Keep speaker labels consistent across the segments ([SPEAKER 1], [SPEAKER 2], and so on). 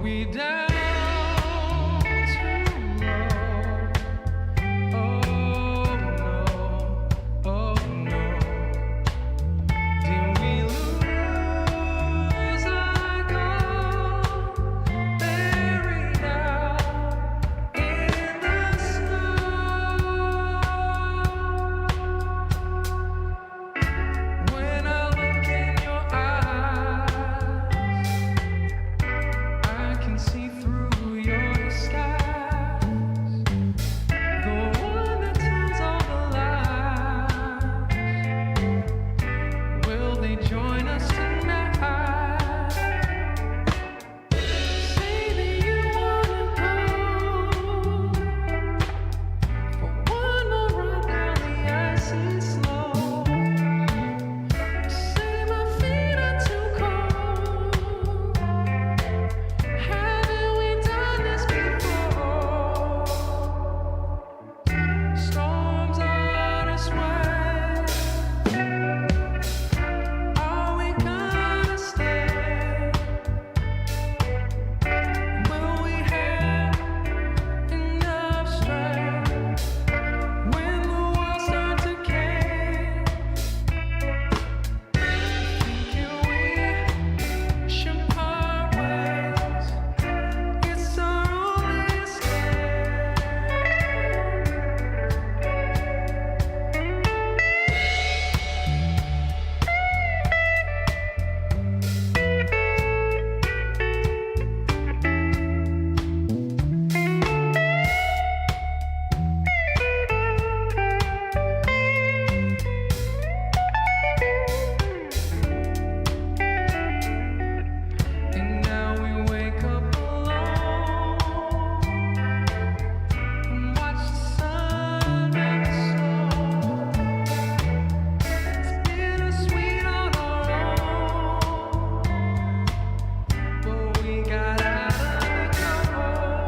[SPEAKER 1] we down too low? Oh no, oh no. Did we lose our goal? Buried out in the snow. When I look in your eyes, I can see through your disguise. The one that tells all the lies. Will they join us tonight? Say that you wanna go for one more ride down the icy slope. Say my feet are too cold. Haven't we done this before? Storms on us way. Are we gonna stay? Will we have enough strength when the walls start to cave? Thinking we should part ways. It's our only escape. And now we wake up alone and watch the sun make the snow. It's bittersweet on our own, but we got out of the cold.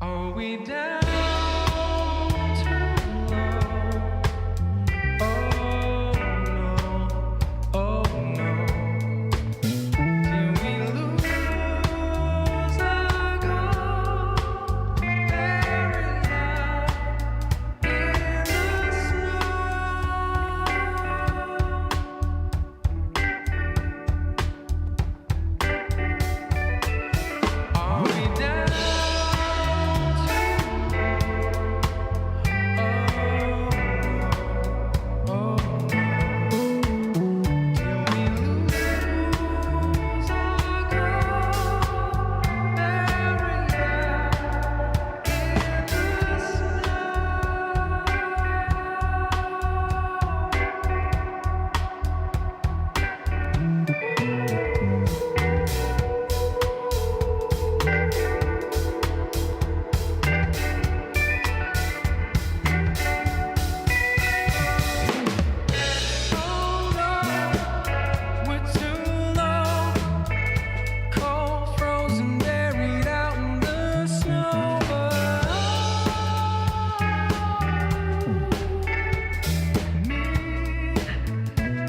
[SPEAKER 1] Are we down too low? Oh no, oh no. Did we lose our goal? Buried out in the snow. Are we down too low? Oh no, till we lose our goal, buried out in the snow. Oh no, we're too low, cold, frozen, buried out in the snow. Me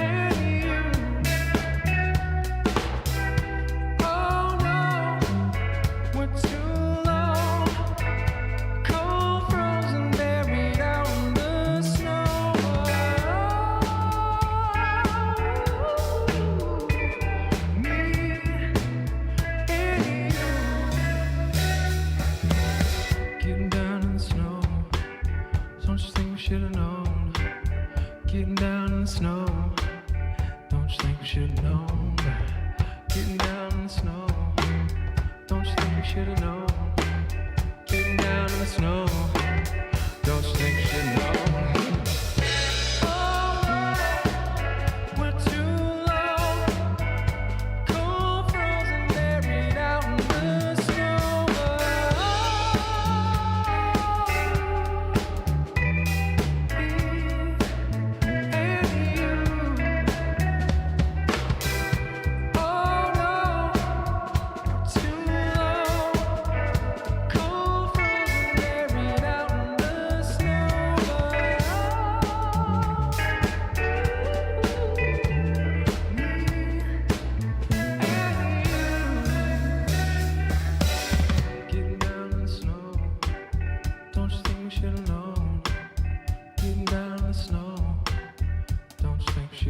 [SPEAKER 1] and you. Oh no, we're too low, cold, frozen, buried out in the snow. Me and you. Getting down in the snow. Don't you think we should have known? Getting down in the snow. Don't you think we should have known? Getting down in the snow. Don't you think we should have known? Getting down in the snow. Don't you think we should have known? Oh no, we're too low,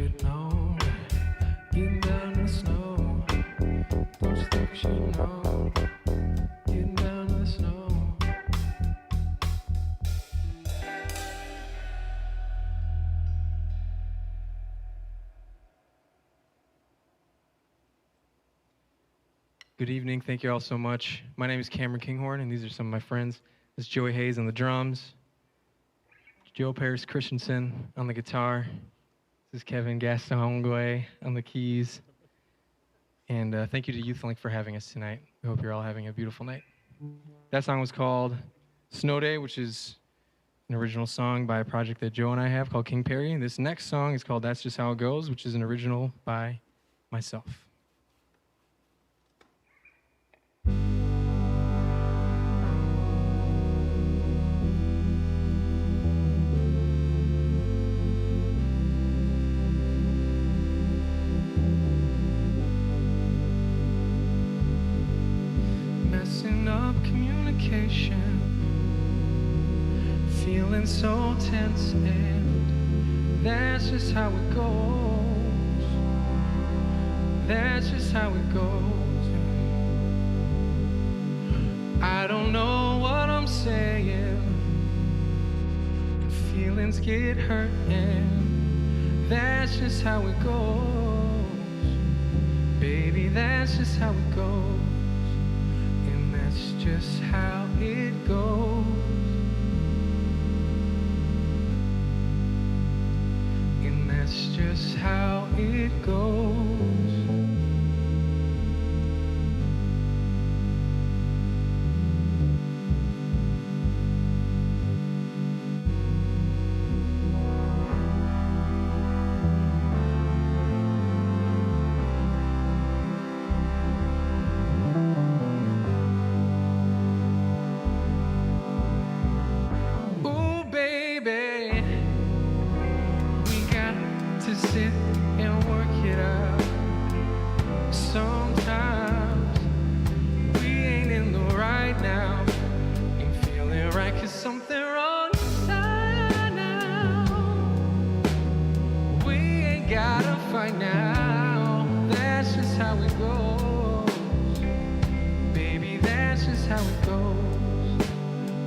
[SPEAKER 1] should know. Getting down in the snow. Don't you think we should know? Getting down in the snow. Good evening. Thank you all so much. My name is Cameron Kinghorn, and these are some of my friends. This is Joey Hayes on the drums, Joe Paris Christensen on the guitar. This is Kevin Gaston on the keys. And thank you to YouthLink for having us tonight. We hope you're all having a beautiful night. That song was called Snow Day, which is an original song by a project that Joe and I have called King Perry. And this next song is called That's Just How It Goes, which is an original by myself. Messing up communication, feeling so tense, and that's just how it goes. That's just how it goes. I don't know what I'm saying, and feelings get hurt, and that's just how it goes. Baby, that's just how it goes. And that's just how it goes. And that's just how it goes. Sit and work it out. Sometimes we ain't in the right now, ain't feeling right 'cause something wrong inside now. We ain't gotta fight now. That's just how it goes. Baby, that's just how it goes.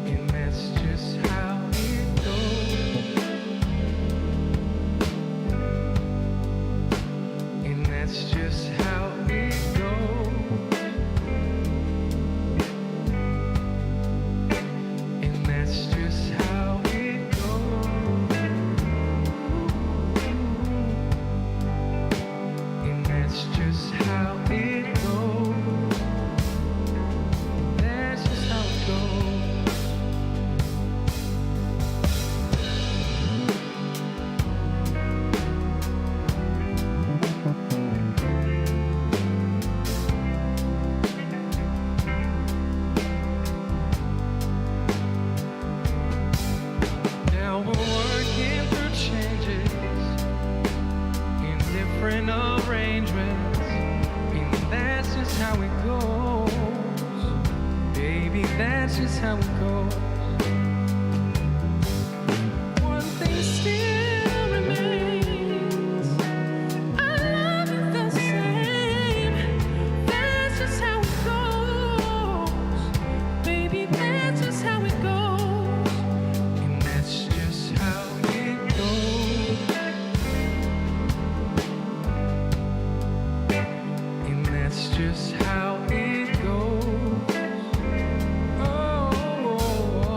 [SPEAKER 1] And that's just how it goes. That's just how it goes. And that's just how it goes. And that's just how it goes. That's just how it goes. Now we're working through changes in different arrangements, and that's just how it goes. Baby, that's just how it goes. One thing still remains. I love you the same. That's just how it goes. Baby, that's just how it goes. And that's just how it goes. And that's just how it goes. Oh, oh, oh.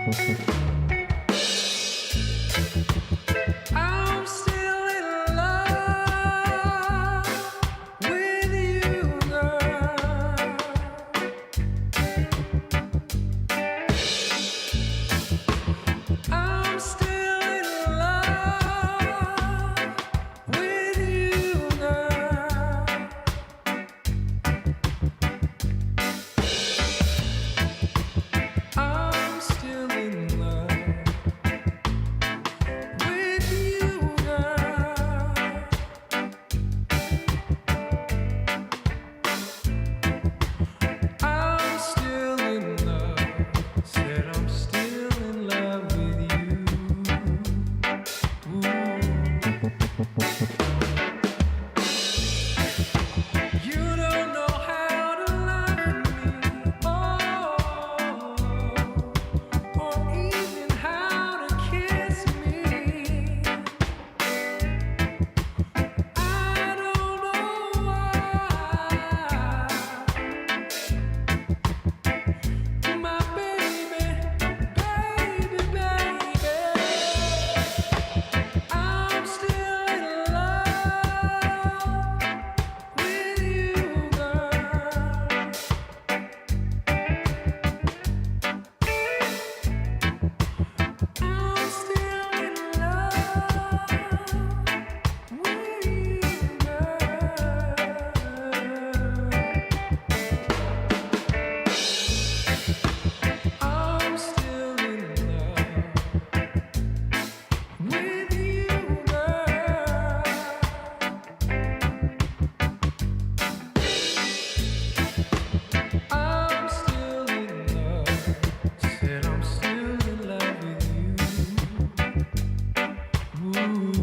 [SPEAKER 1] I'm still in love with you, girl. I'm still in love with you, girl. I'm still in love with you, girl. I'm still in love. Said I'm still in love with you. Ooh. You don't know how to love me, or even how to kiss me. I don't know why, my baby, baby, baby. I'm still in love with you, girl. I'm still in love with you, girl. I'm still in love with you, girl. I'm still in love. Said I'm still in love with you. Ooh.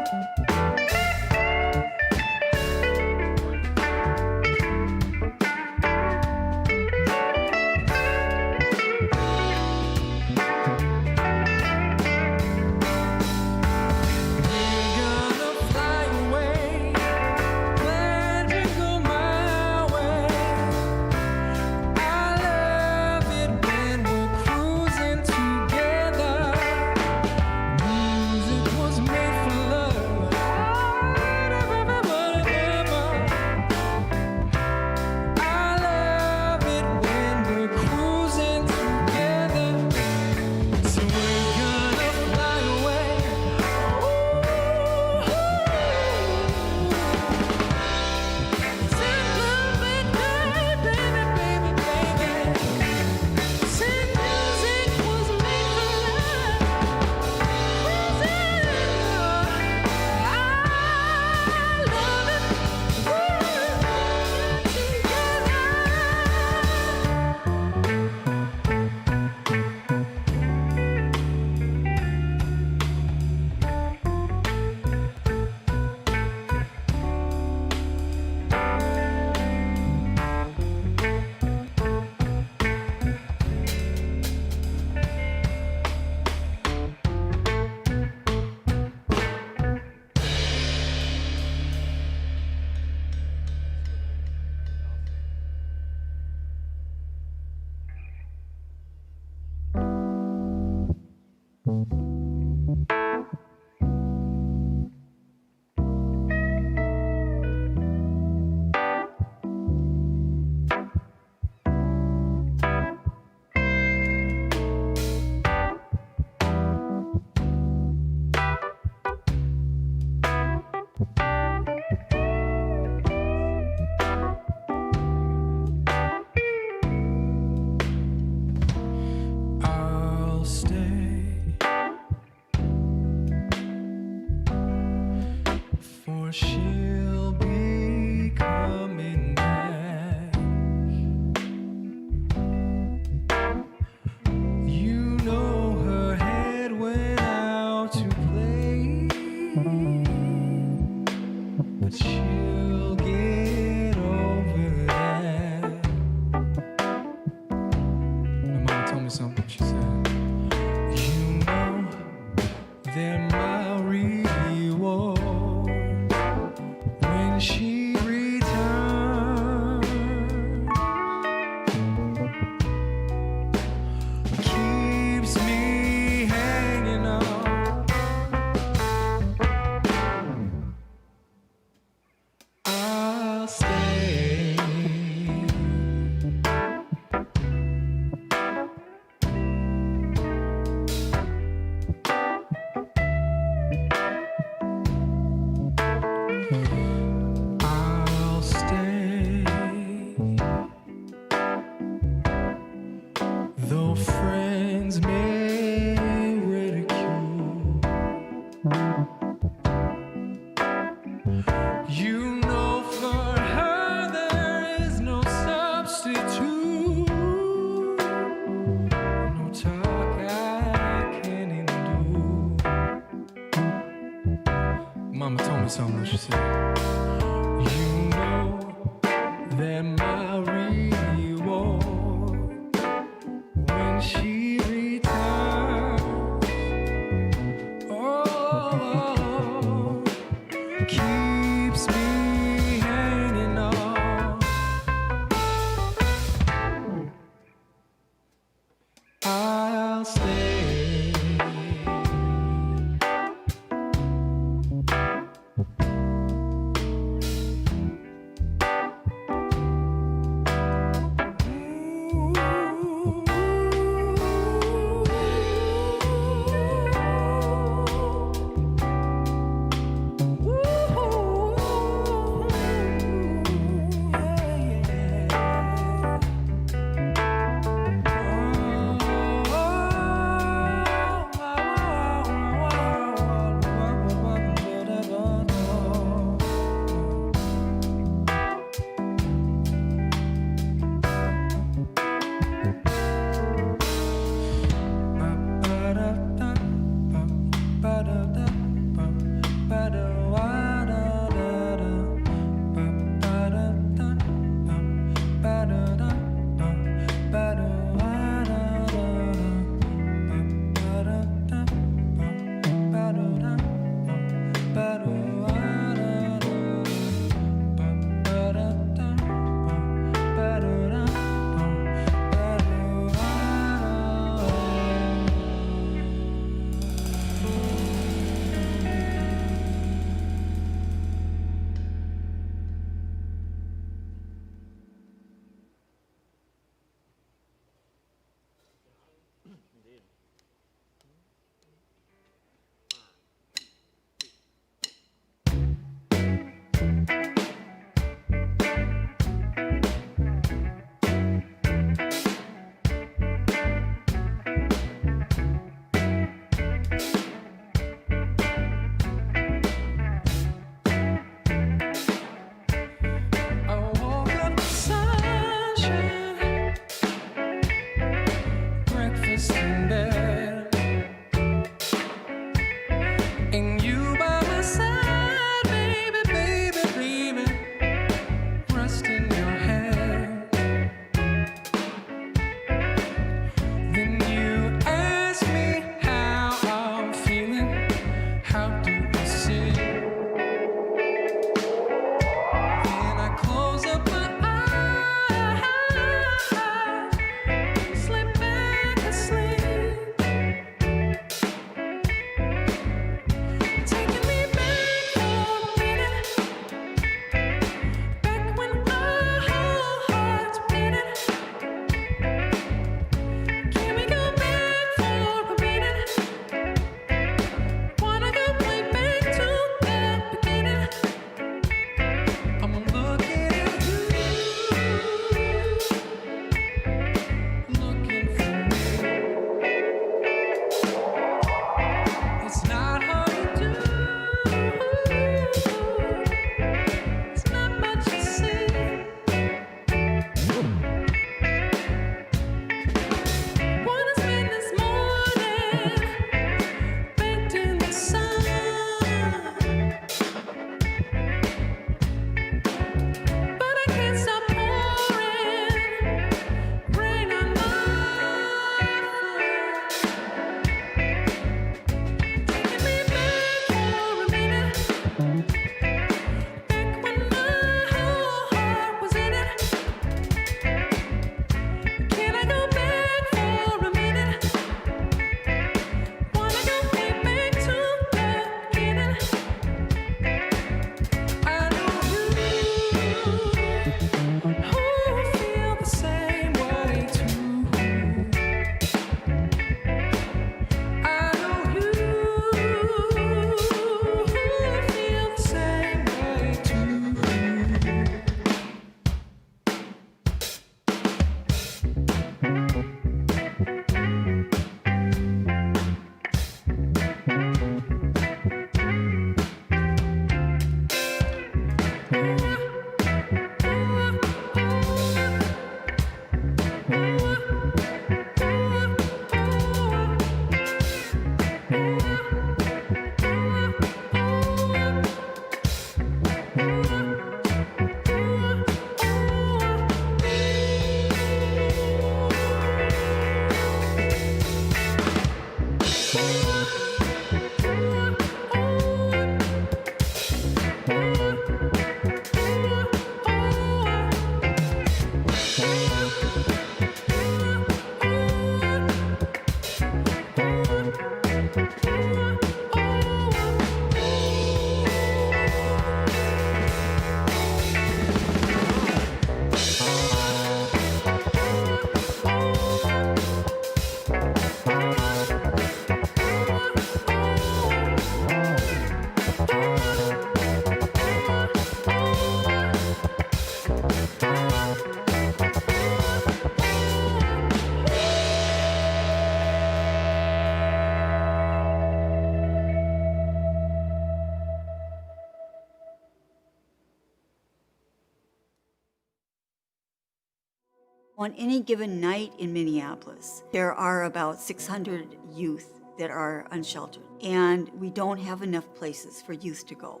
[SPEAKER 2] On any given night in Minneapolis, there are about 600 youth that are unsheltered, and we don't have enough places for youth to go.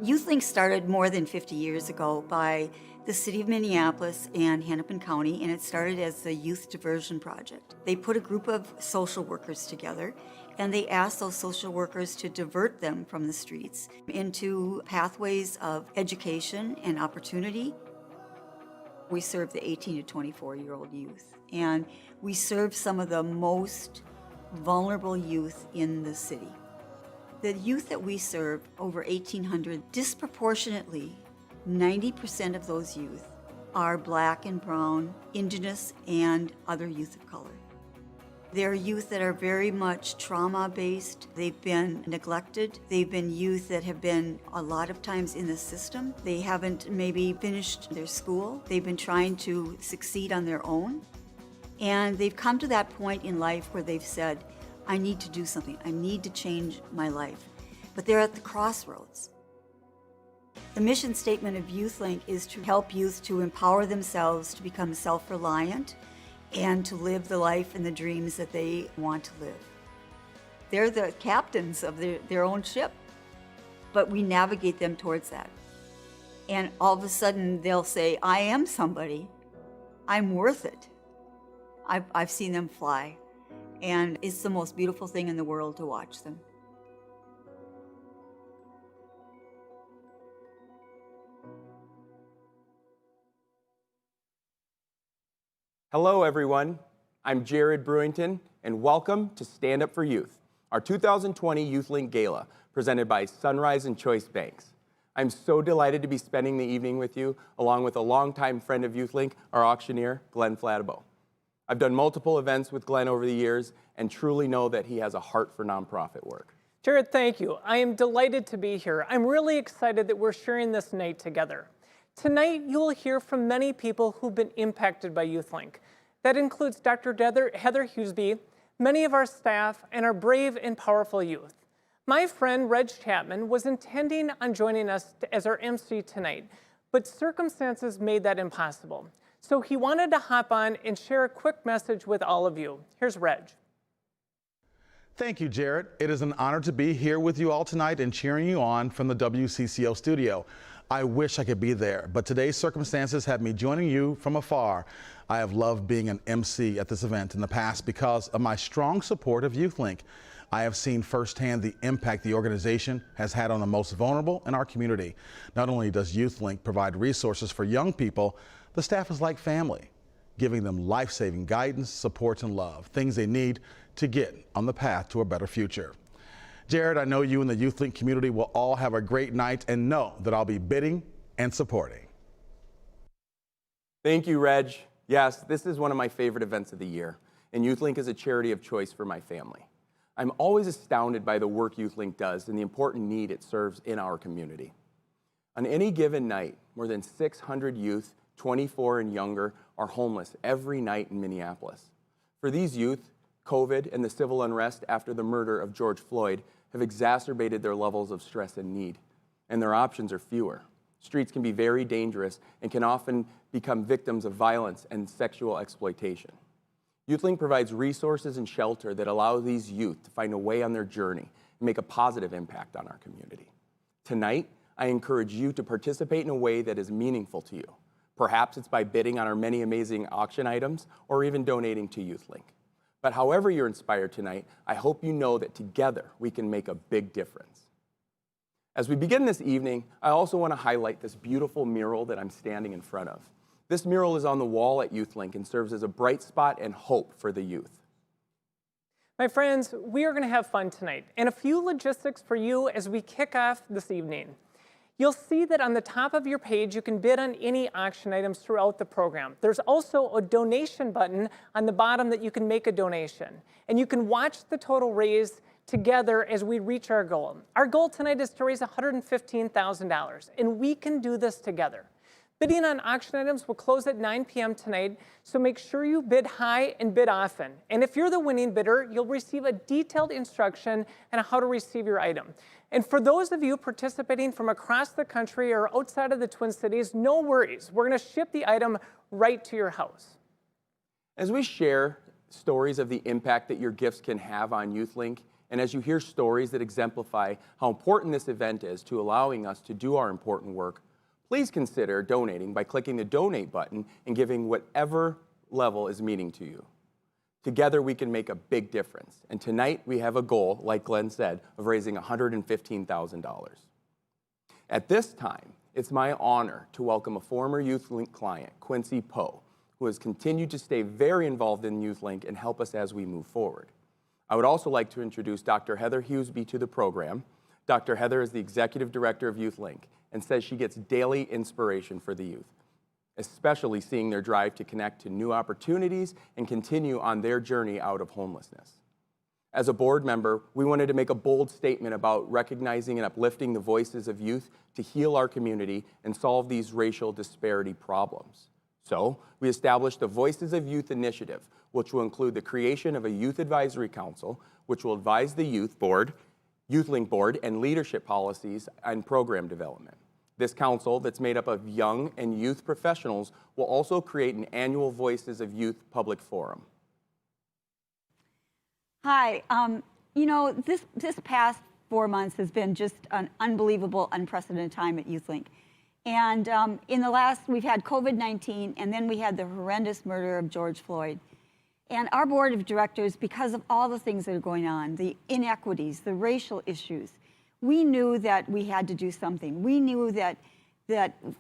[SPEAKER 2] YouthLink started more than 50 years ago by the city of Minneapolis and Hennepin County, and it started as the Youth Diversion Project. They put a group of social workers together, and they asked those social workers to divert them from the streets into pathways of education and opportunity. We serve the 18 to 24-year-old youth, and we serve some of the most vulnerable youth in the city. The youth that we serve, over 1,800, disproportionately, 90% of those youth are Black and Brown, Indigenous, and other youth of color. They're youth that are very much trauma-based. They've been neglected. They've been youth that have been a lot of times in the system. They haven't maybe finished their school. They've been trying to succeed on their own. And they've come to that point in life where they've said, I need to do something. I need to change my life. But they're at the crossroads. The mission statement of YouthLink is to help youth to empower themselves to become self-reliant and to live the life and the dreams that they want to live. They're the captains of their own ship, but we navigate them towards that. And all of a sudden they'll say, I am somebody. I'm worth it. I've seen them fly. And it's the most beautiful thing in the world to watch them.
[SPEAKER 3] Hello, everyone. I'm Jared Brewington, and welcome to Stand Up for Youth, our 2020 YouthLink Gala, presented by Sunrise and Choice Banks. I'm so delighted to be spending the evening with you, along with a longtime friend of YouthLink, our auctioneer, Glenn Flattabo. I've done multiple events with Glenn over the years and truly know that he has a heart for nonprofit work.
[SPEAKER 4] Jared, thank you. I am delighted to be here. I'm really excited that we're sharing this night together. Tonight, you'll hear from many people who've been impacted by YouthLink. That includes Dr. Heather Hughesby, many of our staff, and our brave and powerful youth. My friend, Reg Chapman, was intending on joining us as our MC tonight, but circumstances made that impossible. So he wanted to hop on and share a quick message with all of you. Here's Reg.
[SPEAKER 5] Thank you, Jared. It is an honor to be here with you all tonight and cheering you on from the WCCO studio. I wish I could be there, but today's circumstances have me joining you from afar. I have loved being an MC at this event in the past because of my strong support of YouthLink. I have seen firsthand the impact the organization has had on the most vulnerable in our community. Not only does YouthLink provide resources for young people, the staff is like family, giving them life-saving guidance, support, and love, things they need to get on the path to a better future. Jared, I know you and the YouthLink community will all have a great night and know that I'll be bidding and supporting.
[SPEAKER 3] Thank you, Reg. Yes, this is one of my favorite events of the year, and YouthLink is a charity of choice for my family. I'm always astounded by the work YouthLink does and the important need it serves in our community. On any given night, more than 600 youth, 24 and younger, are homeless every night in Minneapolis. For these youth, COVID and the civil unrest after the murder of George Floyd have exacerbated their levels of stress and need, and their options are fewer. Streets can be very dangerous and can often become victims of violence and sexual exploitation. YouthLink provides resources and shelter that allow these youth to find a way on their journey and make a positive impact on our community. Tonight, I encourage you to participate in a way that is meaningful to you. Perhaps it's by bidding on our many amazing auction items or even donating to YouthLink. But however you're inspired tonight, I hope you know that together we can make a big difference. As we begin this evening, I also want to highlight this beautiful mural that I'm standing in front of. This mural is on the wall at YouthLink and serves as a bright spot and hope for the youth.
[SPEAKER 4] My friends, we are going to have fun tonight, and a few logistics for you as we kick off this evening. You'll see that on the top of your page, you can bid on any auction items throughout the program. There's also a donation button on the bottom that you can make a donation. And you can watch the total raised together as we reach our goal. Our goal tonight is to raise $115,000, and we can do this together. Bidding on auction items will close at 9 p.m. tonight, so make sure you bid high and bid often. And if you're the winning bidder, you'll receive a detailed instruction on how to receive your item. And for those of you participating from across the country or outside of the Twin Cities, no worries. We're going to ship the item right to your house.
[SPEAKER 3] As we share stories of the impact that your gifts can have on YouthLink, and as you hear stories that exemplify how important this event is to allowing us to do our important work, please consider donating by clicking the donate button and giving whatever level is meaning to you. Together we can make a big difference. And tonight we have a goal, like Glenn said, of raising $115,000. At this time, it's my honor to welcome a former YouthLink client, Quincy Poe, who has continued to stay very involved in YouthLink and help us as we move forward. I would also like to introduce Dr. Heather Hughesby to the program. Dr. Heather is the Executive Director of YouthLink and says she gets daily inspiration for the youth, especially seeing their drive to connect to new opportunities and continue on their journey out of homelessness. As a board member, we wanted to make a bold statement about recognizing and uplifting the voices of youth to heal our community and solve these racial disparity problems. So, we established the Voices of Youth initiative, which will include the creation of a Youth Advisory Council, which will advise the Youth Board, YouthLink Board, and leadership policies and program development. This council, that's made up of young and youth professionals, will also create an annual Voices of Youth public forum.
[SPEAKER 2] Hi, you know, this past 4 months has been just an unbelievable, unprecedented time at YouthLink. And in the last, we've had COVID-19, and then we had the horrendous murder of George Floyd. And our board of directors, because of all the things that are going on, the inequities, the racial issues, we knew that we had to do something. We knew that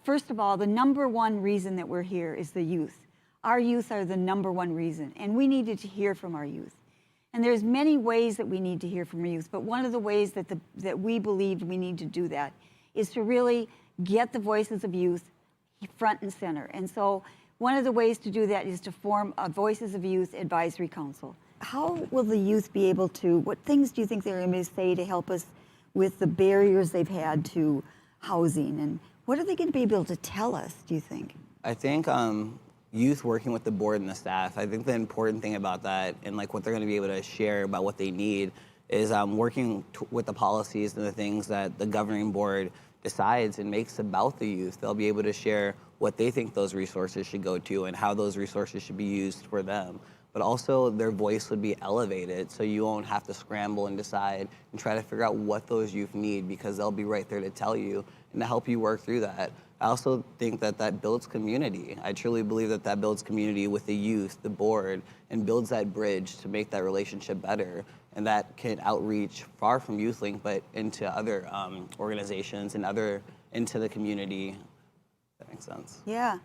[SPEAKER 2] first of all, the number one reason that we're here is the youth. Our youth are the number one reason, and we needed to hear from our youth. And there's many ways that we need to hear from our youth, but one of the ways that we believed we need to do that is to really get the voices of youth front and center. And so one of the ways to do that is to form a Voices of Youth Advisory Council. How will the youth be able to, what things do you think they're going to say to help us with the barriers they've had to housing? And what are they going to be able to tell us, do you think?
[SPEAKER 6] I think youth working with the board and the staff, I think the important thing about that and like what they're going to be able to share about what they need is working with the policies and the things that the governing board decides and makes about the youth. They'll be able to share what they think those resources should go to and how those resources should be used for them. But also their voice would be elevated so you won't have to scramble and decide and try to figure out what those youth need, because they'll be right there to tell you and to help you work through that. I also think that that builds community. I truly believe that that builds community with the youth, the board, and builds that bridge to make that relationship better. And that can outreach far from YouthLink, but into other organizations and into the community. That makes sense.
[SPEAKER 2] Yeah.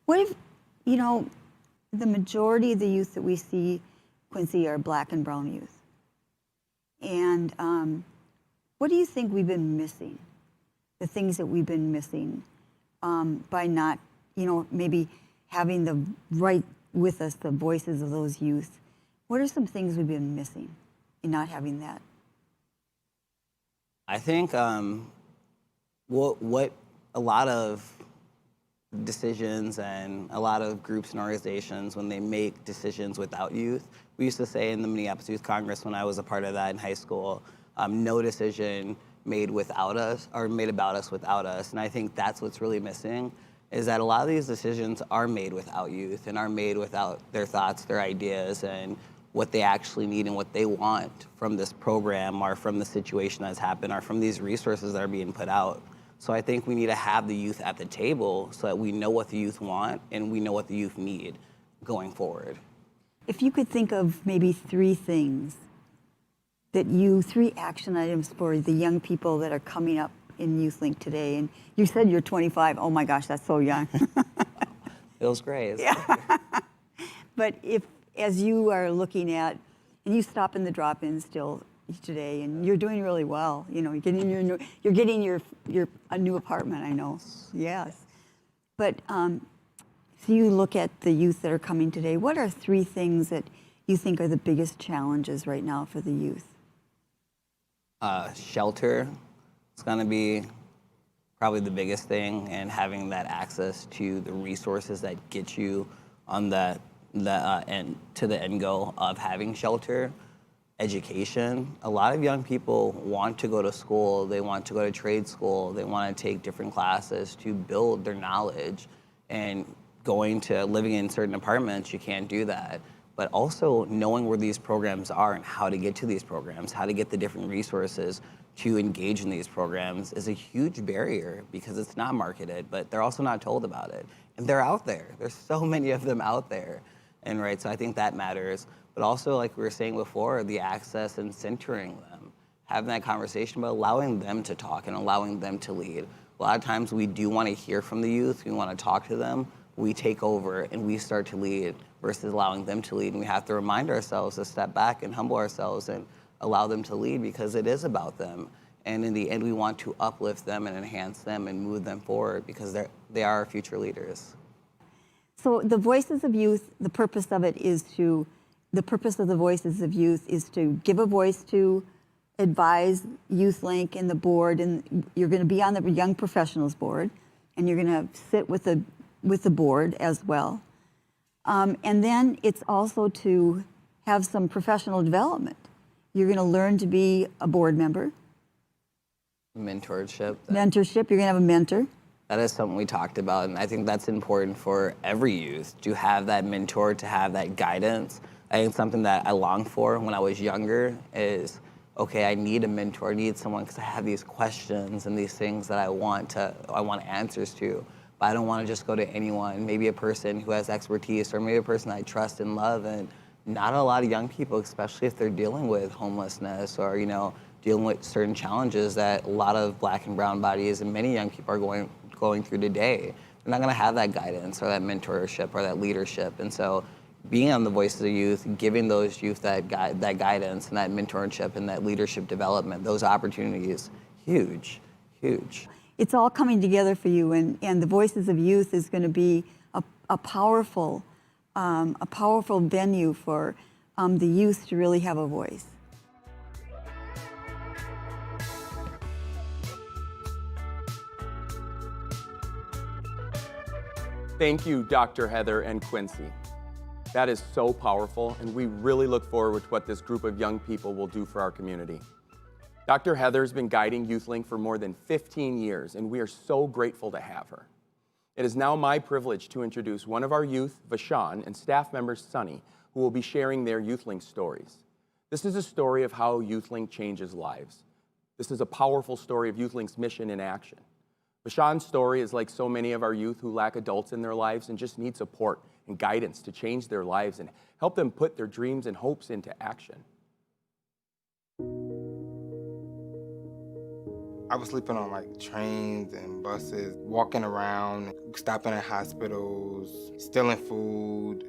[SPEAKER 2] What if, you know, the majority of the youth that we see, Quincy, are Black and brown youth. And what do you think we've been missing? The things that we've been missing by not, you know, maybe having the right with us, the voices of those youth. What are some things we've been missing in not having that?
[SPEAKER 6] I think what a lot of decisions and a lot of groups and organizations, when they make decisions without youth, we used to say in the Minneapolis Youth Congress when I was a part of that in high school, no decision made without us or made about us without us. And I think that's what's really missing, is that a lot of these decisions are made without youth and are made without their thoughts, their ideas, and what they actually need and what they want from this program or from the situation that's happened or from these resources that are being put out. So I think we need to have the youth at the table so that we know what the youth want and we know what the youth need going forward.
[SPEAKER 2] If you could think of maybe three things that three action items for the young people that are coming up in YouthLink today, and you said you're 25, oh my gosh, that's so young.
[SPEAKER 6] Feels great.
[SPEAKER 2] Yeah. But if, as you are looking at, and you stop in the drop-in still today, and you're doing really well. You know, you're getting a new apartment. I know. Yes. But if you look at the youth that are coming today, what are three things that you think are the biggest challenges right now for the youth?
[SPEAKER 6] Shelter. It's going to be probably the biggest thing, and having that access to the resources that get you on the end to the end goal of having shelter. Education. A lot of young people want to go to school, they want to go to trade school, they want to take different classes to build their knowledge. And living in certain apartments, you can't do that. But also knowing where these programs are and how to get to these programs, how to get the different resources to engage in these programs is a huge barrier because it's not marketed, but they're also not told about it. And they're out there. There's so many of them out there. And right, so I think that matters. But also, like we were saying before, the access and centering them, having that conversation, but allowing them to talk and allowing them to lead. A lot of times we do want to hear from the youth, we want to talk to them, we take over and we start to lead versus allowing them to lead. And we have to remind ourselves to step back and humble ourselves and allow them to lead because it is about them. And in the end, we want to uplift them and enhance them and move them forward because they are our future leaders.
[SPEAKER 2] So the Voices of Youth, the purpose of the Voices of Youth is to give a voice to, advise YouthLink and the board, and you're going to be on the Young Professionals Board, and you're going to sit with the board as well. And then it's also to have some professional development. You're going to learn to be a board member.
[SPEAKER 6] Mentorship.
[SPEAKER 2] Mentorship, you're going to have a mentor.
[SPEAKER 6] That is something we talked about, and I think that's important for every youth, to have that mentor, to have that guidance. I think something that I longed for when I was younger is, okay, I need a mentor, I need someone because I have these questions and these things that I want answers to, but I don't want to just go to anyone, maybe a person who has expertise or maybe a person I trust and love. And not a lot of young people, especially if they're dealing with homelessness or, dealing with certain challenges that a lot of Black and brown bodies and many young people are going through today. They're not going to have that guidance or that mentorship or that leadership. And so being on the Voices of Youth, giving those youth that guidance and that mentorship and that leadership development, those opportunities, huge, huge.
[SPEAKER 2] It's all coming together for you, and the Voices of Youth is going to be a powerful venue for the youth to really have a voice.
[SPEAKER 3] Thank you, Dr. Heather and Quincy. That is so powerful, and we really look forward to what this group of young people will do for our community. Dr. Heather's been guiding YouthLink for more than 15 years, and we are so grateful to have her. It is now my privilege to introduce one of our youth, Vashawn, and staff member, Sunny, who will be sharing their YouthLink stories. This is a story of how YouthLink changes lives. This is a powerful story of YouthLink's mission in action. Vashawn's story is like so many of our youth who lack adults in their lives and just need support and guidance to change their lives and help them put their dreams and hopes into action.
[SPEAKER 7] I was sleeping on trains and buses, walking around, stopping at hospitals, stealing food,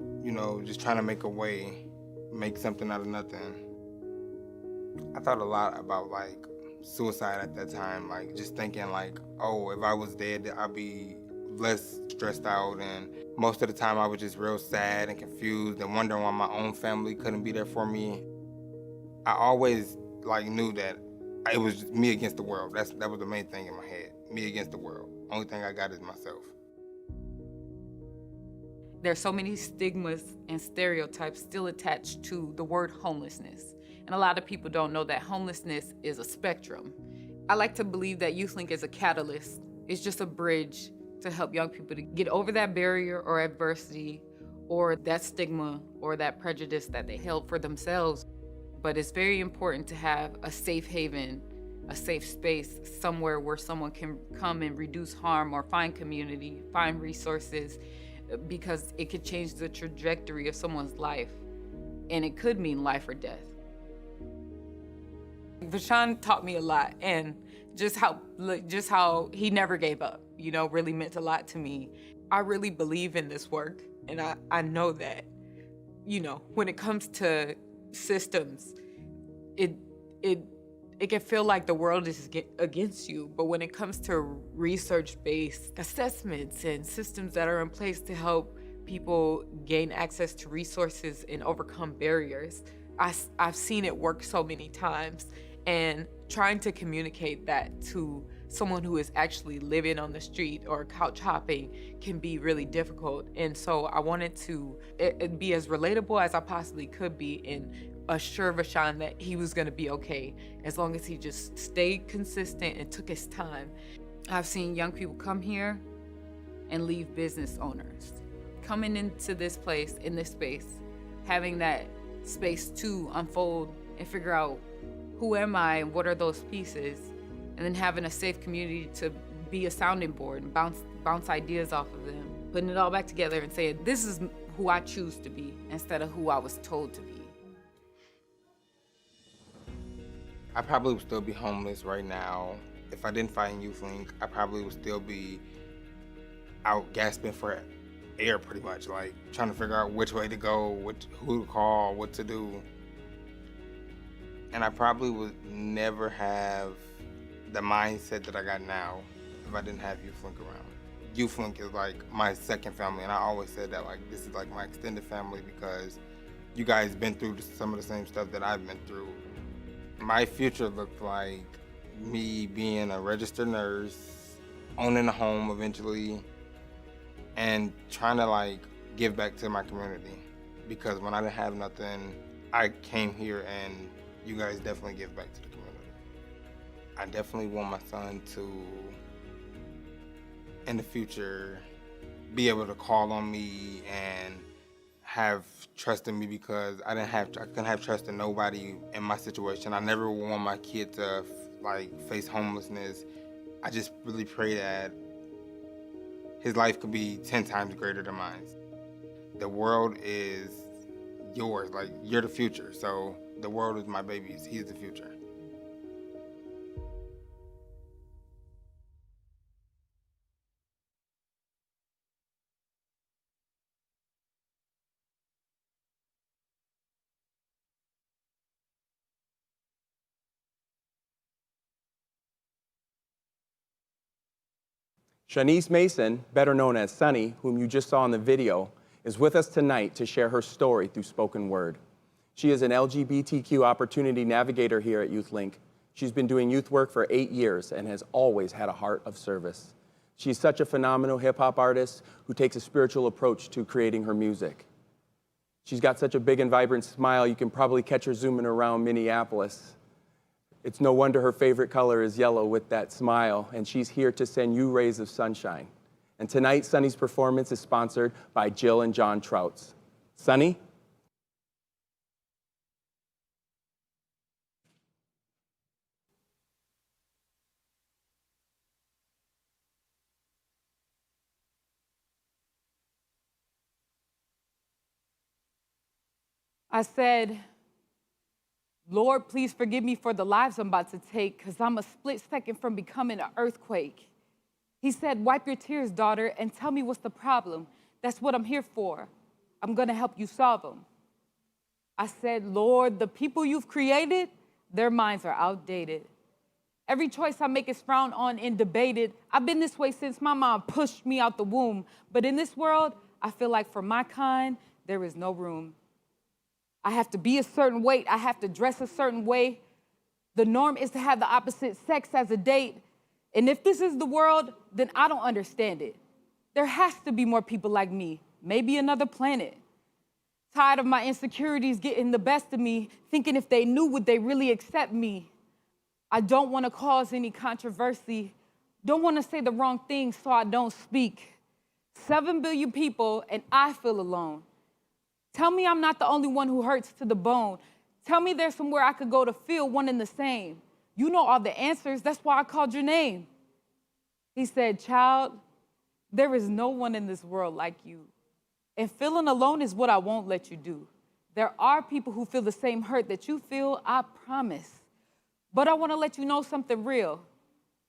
[SPEAKER 7] just trying to make a way, make something out of nothing. I thought a lot about suicide at that time, just thinking oh, if I was dead, I'd be less stressed out. And most of the time I was just real sad and confused and wondering why my own family couldn't be there for me. I always knew that it was just me against the world. That was the main thing in my head, me against the world. Only thing I got is myself.
[SPEAKER 8] There's so many stigmas and stereotypes still attached to the word homelessness. And a lot of people don't know that homelessness is a spectrum. I like to believe that YouthLink is a catalyst. It's just a bridge to help young people to get over that barrier or adversity or that stigma or that prejudice that they held for themselves. But it's very important to have a safe haven, a safe space, somewhere where someone can come and reduce harm or find community, find resources, because it could change the trajectory of someone's life. And it could mean life or death. Vashawn taught me a lot, and just how he never gave up, really meant a lot to me. I really believe in this work, and I know that, when it comes to systems, it can feel like the world is against you, but when it comes to research-based assessments and systems that are in place to help people gain access to resources and overcome barriers, I've seen it work so many times. And trying to communicate that to someone who is actually living on the street or couch hopping can be really difficult. And so I wanted to be as relatable as I possibly could be and assure Vashawn that he was gonna be okay as long as he just stayed consistent and took his time. I've seen young people come here and leave business owners. coming into this place, in this space, having that space to unfold and figure out who am I and what are those pieces, and then having a safe community to be a sounding board and bounce ideas off of them, putting it all back together and saying, this is who I choose to be instead of who I was told to be.
[SPEAKER 7] I probably would still be homeless right now. If I didn't find YouthLink, I probably would still be out gasping for air pretty much, like trying to figure out which way to go, who to call, what to do. And I probably would never have the mindset that I got now if I didn't have YouthLink around. YouthLink is like my second family, and I always said that, like, this is like my extended family because you guys been through some of the same stuff that I've been through. My future looked like me being a registered nurse, owning a home eventually, and trying to like give back to my community. Because when I didn't have nothing, I came here and you guys definitely give back to the community. I definitely want my son to, in the future, be able to call on me and have trust in me, because I couldn't have trust in nobody in my situation. I never want my kid to like face homelessness. I just really pray that his life could be 10 times greater than mine. The world is yours, like you're the future. So the world is my baby, he's the future.
[SPEAKER 3] Shanice Mason, better known as Sunny, whom you just saw in the video, is with us tonight to share her story through spoken word. She is an LGBTQ opportunity navigator here at YouthLink. She's been doing youth work for 8 years and has always had a heart of service. She's such a phenomenal hip-hop artist who takes a spiritual approach to creating her music. She's got such a big and vibrant smile, you can probably catch her zooming around Minneapolis. It's no wonder her favorite color is yellow with that smile, and she's here to send you rays of sunshine. And tonight, Sunny's performance is sponsored by Jill and John Trouts. Sunny?
[SPEAKER 8] I said, Lord, please forgive me for the lives I'm about to take, because I'm a split second from becoming an earthquake. He said, wipe your tears, daughter, and tell me what's the problem. That's what I'm here for. I'm going to help you solve them. I said, Lord, the people you've created, their minds are outdated. Every choice I make is frowned on and debated. I've been this way since my mom pushed me out the womb. But in this world, I feel like for my kind, there is no room. I have to be a certain weight. I have to dress a certain way. The norm is to have the opposite sex as a date. And if this is the world, then I don't understand it. There has to be more people like me, maybe another planet. Tired of my insecurities getting the best of me, thinking if they knew, would they really accept me? I don't want to cause any controversy. Don't want to say the wrong thing, so I don't speak. 7 billion people, and I feel alone. Tell me I'm not the only one who hurts to the bone. Tell me there's somewhere I could go to feel one and the same. You know all the answers, that's why I called your name. He said, child, there is no one in this world like you. And feeling alone is what I won't let you do. There are people who feel the same hurt that you feel, I promise. But I want to let you know something real.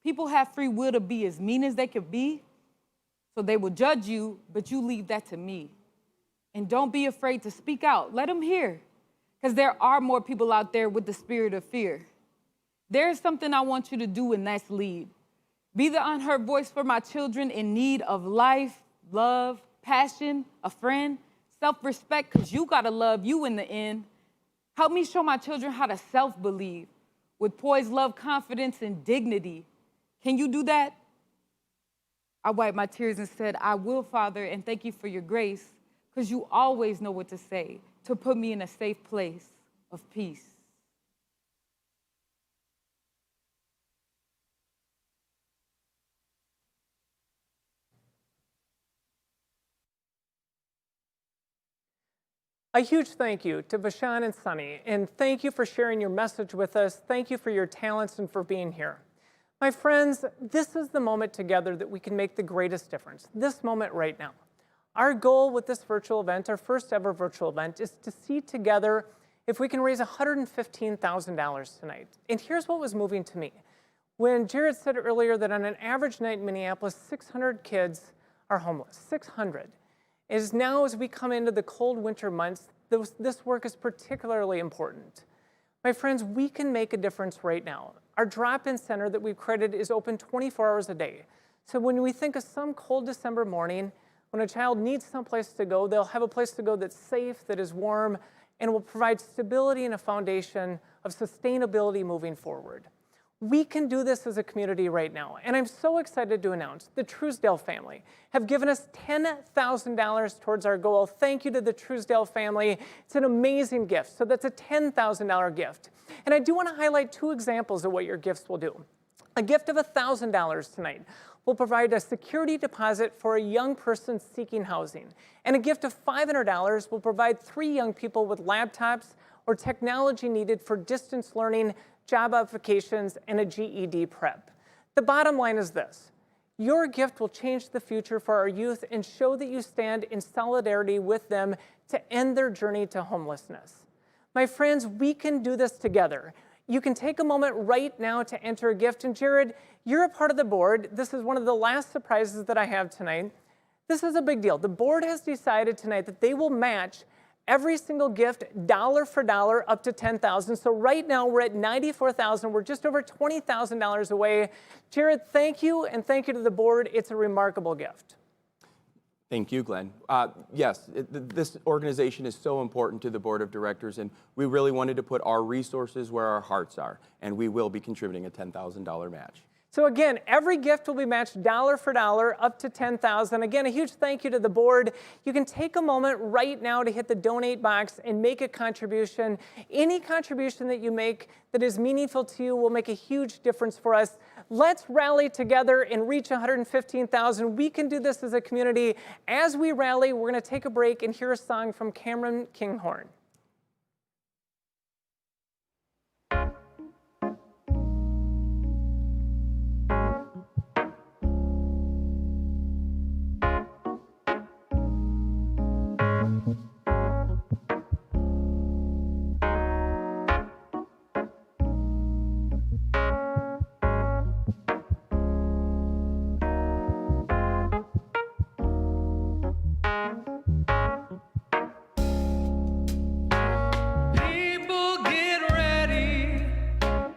[SPEAKER 8] People have free will to be as mean as they could be, so they will judge you, but you leave that to me. And don't be afraid to speak out. Let them hear, because there are more people out there with the spirit of fear. There's something I want you to do, and that's lead. Be the unheard voice for my children in need of life, love, passion, a friend, self-respect, because you got to love you in the end. Help me show my children how to self-believe with poise, love, confidence, and dignity. Can you do that? I wiped my tears and said, I will, Father, and thank you for your grace, because you always know what to say to put me in a safe place of peace.
[SPEAKER 4] A huge thank you to Vashan and Sunny, and thank you for sharing your message with us. Thank you for your talents and for being here. My friends, this is the moment together that we can make the greatest difference, this moment right now. Our goal with this virtual event, our first ever virtual event, is to see together if we can raise $115,000 tonight. And here's what was moving to me. When Jared said earlier that on an average night in Minneapolis, 600 kids are homeless, 600. As now as we come into the cold winter months, this work is particularly important. My friends, we can make a difference right now. Our drop-in center that we've created is open 24 hours a day. So when we think of some cold December morning, when a child needs someplace to go, they'll have a place to go that's safe, that is warm, and will provide stability and a foundation of sustainability moving forward. We can do this as a community right now, and I'm so excited to announce the Truesdale family have given us $10,000 towards our goal. Thank you to the Truesdale family. It's an amazing gift, so that's a $10,000 gift. And I do want to highlight two examples of what your gifts will do. A gift of $1,000 tonight will provide a security deposit for a young person seeking housing, and a gift of $500 will provide 3 young people with laptops or technology needed for distance learning, job applications, and a GED prep. The bottom line is this: your gift will change the future for our youth and show that you stand in solidarity with them to end their journey to homelessness. My friends, we can do this together. You can take a moment right now to enter a gift. And Jared, you're a part of the board. This is one of the last surprises that I have tonight. This is a big deal. The board has decided tonight that they will match every single gift dollar for dollar up to $10,000. So right now we're at $94,000. We're just over $20,000 away. Jared, thank you, and thank you to the board. It's a remarkable gift.
[SPEAKER 3] Thank you, Glenn. Yes, this organization is so important to the board of directors, and we really wanted to put our resources where our hearts are, and we will be contributing a $10,000 match.
[SPEAKER 4] So again, every gift will be matched dollar for dollar up to $10,000. Again, a huge thank you to the board. You can take a moment right now to hit the donate box and make a contribution. Any contribution that you make that is meaningful to you will make a huge difference for us. Let's rally together and reach $115,000. We can do this as a community. As we rally, we're going to take a break and hear a song from Cameron Kinghorn.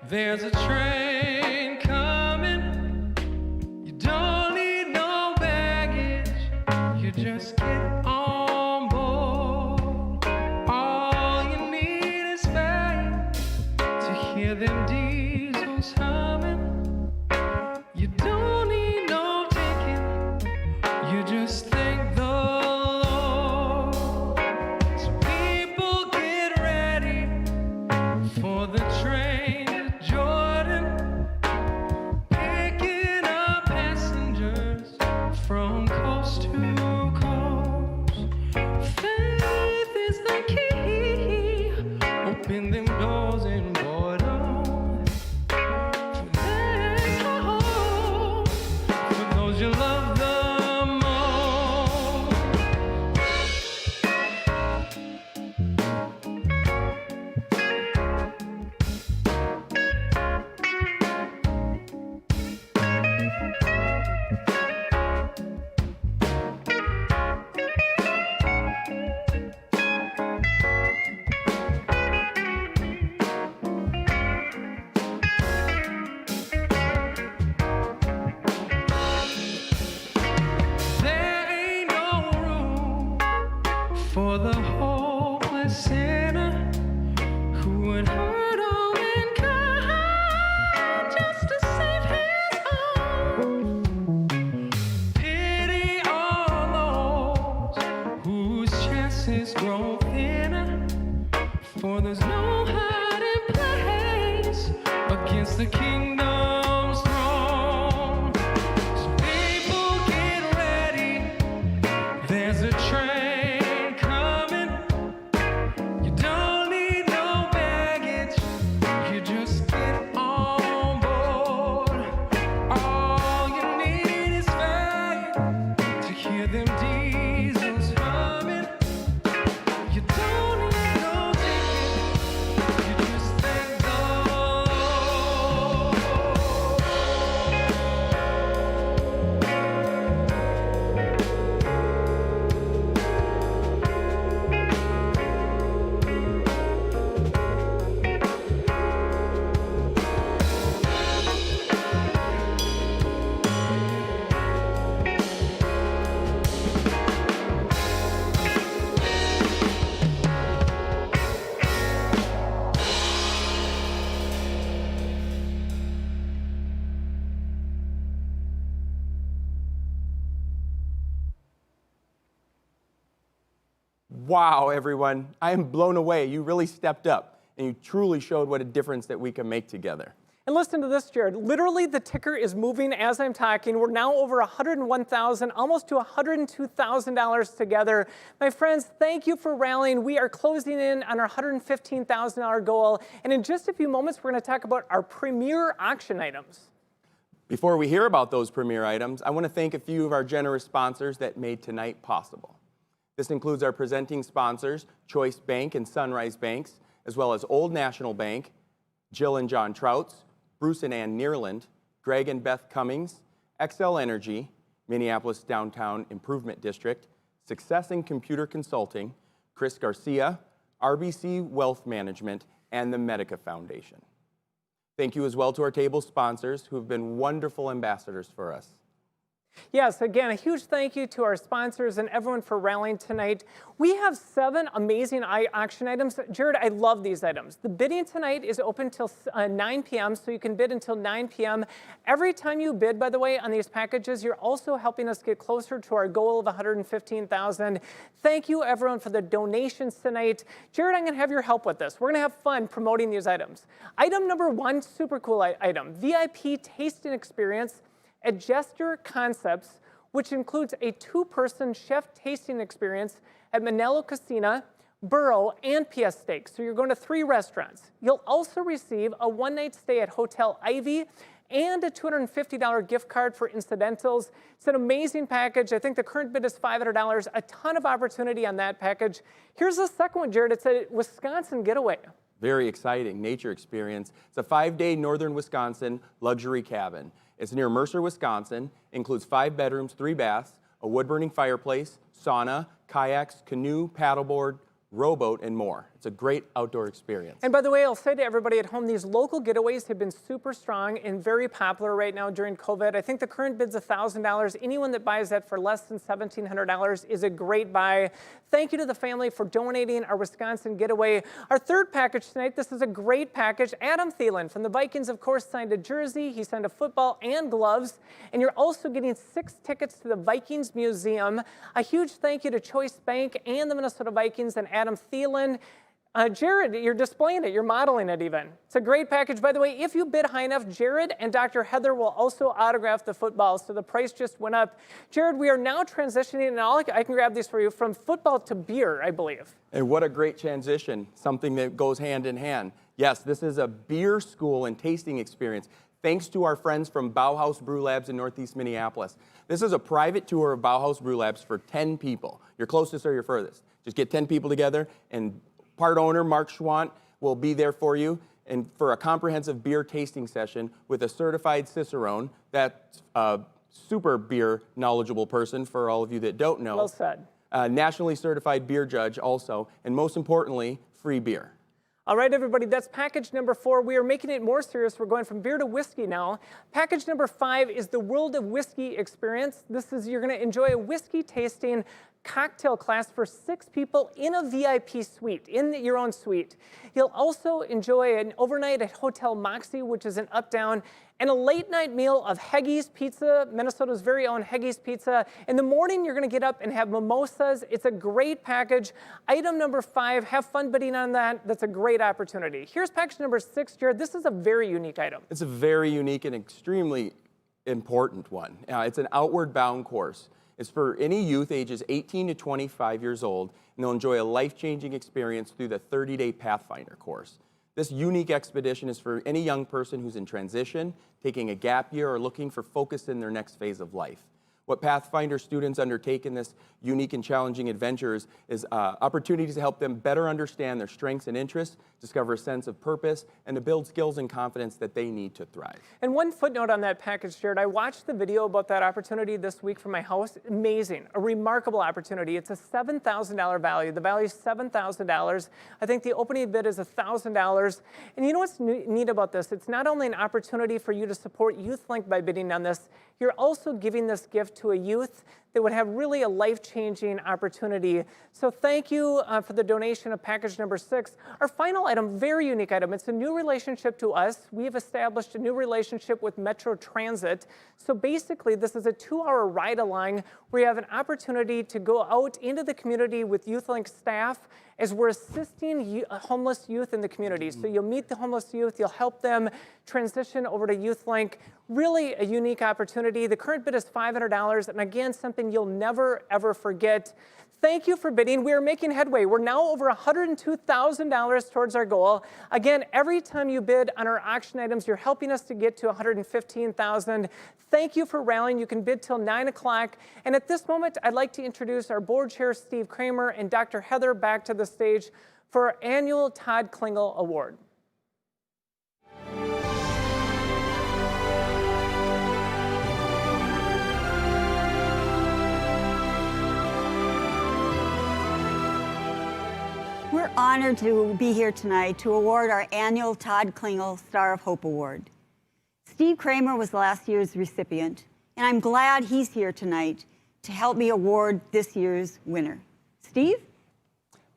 [SPEAKER 1] There's a train coming. You don't need no baggage. You just get on board. All you need is faith to hear them diesels humming. You don't need no ticket. You just thank the Lord. So people get ready for the train. From coast to coast, faith is the key. Open them doors and boredom. For there's a hope for those you love the most. For the hopeless sinner who would hurt all mankind just to save his own. Pity all those whose chances grow thinner, for there's no hiding place against the kingdom's throne. So people get ready, there's a train.
[SPEAKER 3] Wow, everyone. I am blown away. You really stepped up, and you truly showed what a difference that we can make together.
[SPEAKER 4] And listen to this, Jared. Literally, the ticker is moving as I'm talking. We're now over $101,000, almost to $102,000 together. My friends, thank you for rallying. We are closing in on our $115,000 goal. And in just a few moments, we're going to talk about our premier auction items.
[SPEAKER 3] Before we hear about those premier items, I want to thank a few of our generous sponsors that made tonight possible. This includes our presenting sponsors, Choice Bank and Sunrise Banks, as well as Old National Bank, Jill and John Trouts, Bruce and Ann Neerland, Greg and Beth Cummings, XL Energy, Minneapolis Downtown Improvement District, Success in Computer Consulting, Chris Garcia, RBC Wealth Management, and the Medica Foundation. Thank you as well to our table sponsors who have been wonderful ambassadors for us.
[SPEAKER 4] Yes, again, a huge thank you to our sponsors and everyone for rallying tonight. We have 7 amazing auction items. Jared, I love these items. The bidding tonight is open till 9 p.m., so you can bid until 9 p.m. Every time you bid, by the way, on these packages, you're also helping us get closer to our goal of $115,000. Thank you, everyone, for the donations tonight. Jared, I'm going to have your help with this. We're going to have fun promoting these items. Item number 1, super cool item, VIP tasting experience at Jester Concepts, which includes a 2-person chef tasting experience at Manello Casina, Burro, and PS Steak. So you're going to 3 restaurants. You'll also receive a 1-night stay at Hotel Ivy and a $250 gift card for incidentals. It's an amazing package. I think the current bid is $500, a ton of opportunity on that package. Here's the second one, Jared. It's a Wisconsin getaway.
[SPEAKER 3] Very exciting nature experience. It's a 5-day northern Wisconsin luxury cabin. It's near Mercer, Wisconsin, includes 5 bedrooms, 3 baths, a wood-burning fireplace, sauna, kayaks, canoe, paddleboard, rowboat, and more. It's a great outdoor experience.
[SPEAKER 4] And by the way, I'll say to everybody at home, these local getaways have been super strong and very popular right now during COVID. I think the current bid's $1,000. Anyone that buys that for less than $1,700 is a great buy. Thank you to the family for donating our Wisconsin getaway. Our third package tonight, this is a great package. Adam Thielen from the Vikings, of course, signed a jersey. He signed a football and gloves. And you're also getting 6 tickets to the Vikings Museum. A huge thank you to Choice Bank and the Minnesota Vikings and Adam Thielen. Jared, you're displaying it, you're modeling it even. It's a great package. By the way, if you bid high enough, Jared and Dr. Heather will also autograph the football, so the price just went up. Jared, we are now transitioning, and I can grab these for you, from football to beer, I believe.
[SPEAKER 3] And what a great transition, something that goes hand in hand. Yes, this is a beer school and tasting experience, thanks to our friends from Bauhaus Brew Labs in Northeast Minneapolis. This is a private tour of Bauhaus Brew Labs for 10 people, your closest or your furthest. Just get 10 people together, and part owner Mark Schwant will be there for you and for a comprehensive beer tasting session with a certified Cicerone. That's a super beer knowledgeable person for all of you that don't know.
[SPEAKER 4] Well said.
[SPEAKER 3] Nationally certified beer judge also, and most importantly, free beer.
[SPEAKER 4] All right, everybody, that's package number 4. We are making it more serious. We're going from beer to whiskey now. Package number 5 is the World of Whiskey experience. You're going to enjoy a whiskey tasting cocktail class for 6 people in a VIP suite, in your own suite. You'll also enjoy an overnight at Hotel Moxie, which is an up-down, and a late night meal of Heggie's Pizza, Minnesota's very own Heggie's Pizza. In the morning, you're gonna get up and have mimosas. It's a great package. Item number 5, have fun bidding on that. That's a great opportunity. Here's package number 6, Jared. This is a very unique item.
[SPEAKER 3] It's a very unique and extremely important one. It's an outward bound course. It's for any youth ages 18 to 25 years old, and they'll enjoy a life-changing experience through the 30-day Pathfinder course. This unique expedition is for any young person who's in transition, taking a gap year, or looking for focus in their next phase of life. What Pathfinder students undertake in this unique and challenging adventure is opportunities to help them better understand their strengths and interests, discover a sense of purpose, and to build skills and confidence that they need to thrive.
[SPEAKER 4] And one footnote on that package, Jared, I watched the video about that opportunity this week from my house. Amazing, a remarkable opportunity. It's a $7,000 value. The value is $7,000. I think the opening bid is $1,000. And you know what's neat about this? It's not only an opportunity for you to support YouthLink by bidding on this, you're also giving this gift to a youth that would have really a life-changing opportunity. So thank you for the donation of package number 6. Our final item, very unique item. It's a new relationship to us. We've established a new relationship with Metro Transit. So basically, this is a 2-hour ride-along where you have an opportunity to go out into the community with YouthLink staff as we're assisting homeless youth in the community. So you'll meet the homeless youth, you'll help them transition over to YouthLink. Really a unique opportunity. The current bid is $500, and again, something you'll never, ever forget. Thank you for bidding. We are making headway. We're now over $102,000 towards our goal. Again, every time you bid on our auction items, you're helping us to get to $115,000. Thank you for rallying. You can bid till 9 o'clock. And at this moment, I'd like to introduce our board chair, Steve Kramer, and Dr. Heather back to the stage for our annual Todd Klingel Award.
[SPEAKER 2] We're honored to be here tonight to award our annual Todd Klingel Star of Hope Award. Steve Kramer was last year's recipient, and I'm glad he's here tonight to help me award this year's winner. Steve?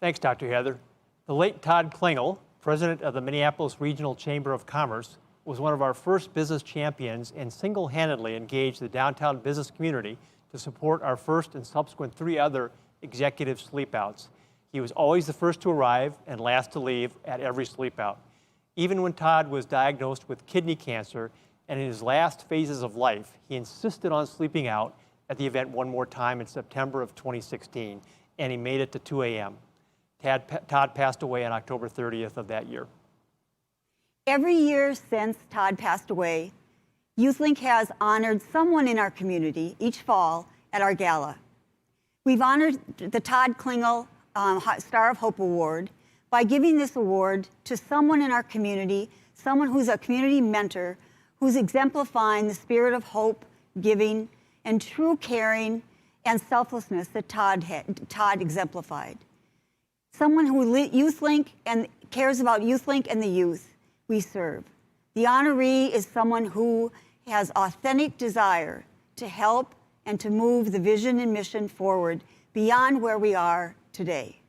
[SPEAKER 9] Thanks, Dr. Heather. The late Todd Klingel, president of the Minneapolis Regional Chamber of Commerce, was one of our first business champions and single-handedly engaged the downtown business community to support our first and subsequent 3 other executive sleepouts. He was always the first to arrive and last to leave at every sleepout. Even when Todd was diagnosed with kidney cancer and in his last phases of life, he insisted on sleeping out at the event one more time in September of 2016, and he made it to 2 a.m. Todd passed away on October 30th of that year.
[SPEAKER 2] Every year since Todd passed away, YouthLink has honored someone in our community each fall at our gala. We've honored the Todd Klingel Star of Hope Award by giving this award to someone in our community, someone who's a community mentor, who's exemplifying the spirit of hope, giving, and true caring and selflessness that Todd exemplified. Someone who YouthLink and cares about YouthLink and the youth we serve. The honoree is someone who has authentic desire to help and to move the vision and mission forward beyond where we are today.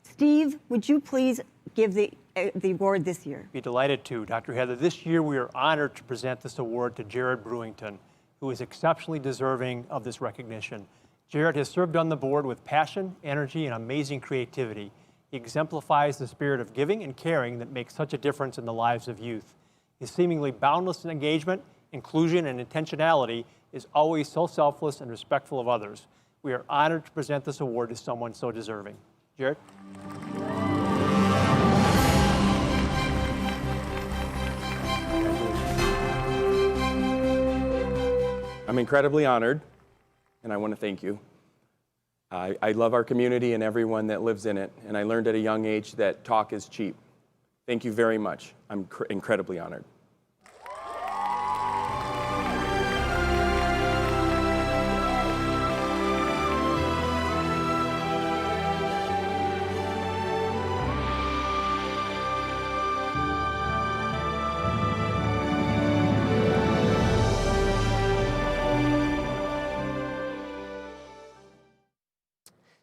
[SPEAKER 2] Steve, would you please give the award this year?
[SPEAKER 9] Be delighted to, Dr. Heather. This year we are honored to present this award to Jared Brewington, who is exceptionally deserving of this recognition. Jared has served on the board with passion, energy, and amazing creativity. He exemplifies the spirit of giving and caring that makes such a difference in the lives of youth. His seemingly boundless engagement, inclusion, and intentionality is always so selfless and respectful of others. We are honored to present this award to someone so deserving. Jared?
[SPEAKER 3] I'm incredibly honored, and I want to thank you. I love our community and everyone that lives in it, and I learned at a young age that talk is cheap. Thank you very much. I'm incredibly honored.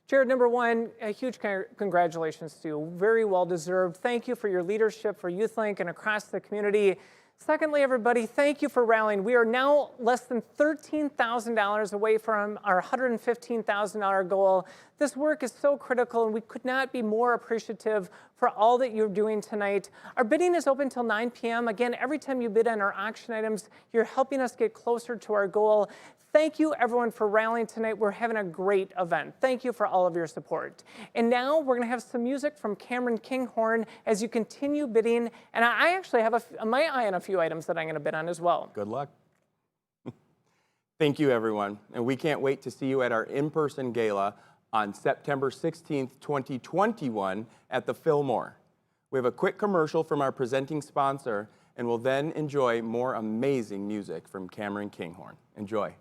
[SPEAKER 4] Jared, number one, a huge congratulations to you. Very well deserved. Thank you for your leadership for YouthLink and across the community. Secondly, everybody, thank you for rallying. We are now less than $13,000 away from our $115,000 goal. This work is so critical, and we could not be more appreciative for all that you're doing tonight. Our bidding is open till 9 p.m. Again, every time you bid on our auction items, you're helping us get closer to our goal. Thank you, everyone, for rallying tonight. We're having a great event. Thank you for all of your support. And now we're going to have some music from Cameron Kinghorn as you continue bidding. And I actually have my eye on a few items that I'm going to bid on as well.
[SPEAKER 3] Good luck. Thank you, everyone. And we can't wait to see you at our in-person gala on September 16th, 2021 at the Fillmore. We have a quick commercial from our presenting sponsor, and we'll then enjoy more amazing music from Cameron Kinghorn. Enjoy.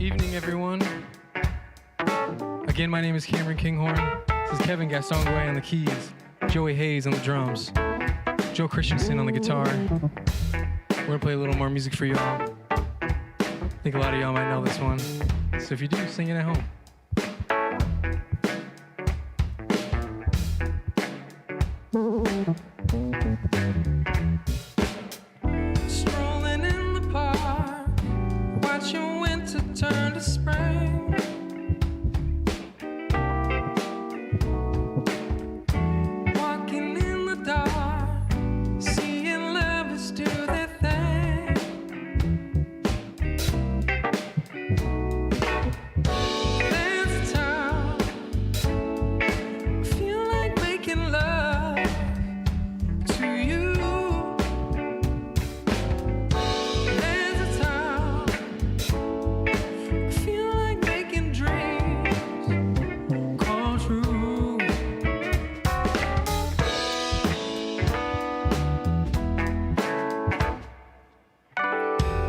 [SPEAKER 1] Evening, everyone. Again, my name is Cameron Kinghorn. This is Kevin Gastonguay on the keys, Joey Hayes on the drums, Joe Christensen on the guitar. We're gonna play a little more music for y'all. I think a lot of y'all might know this one. So if you do, sing it at home. Strolling in the park, watching winter turn to spring. Walking in the dark, seeing lovers do their thing. There's a time I feel like making love to you. There's a time I feel like making dreams come true.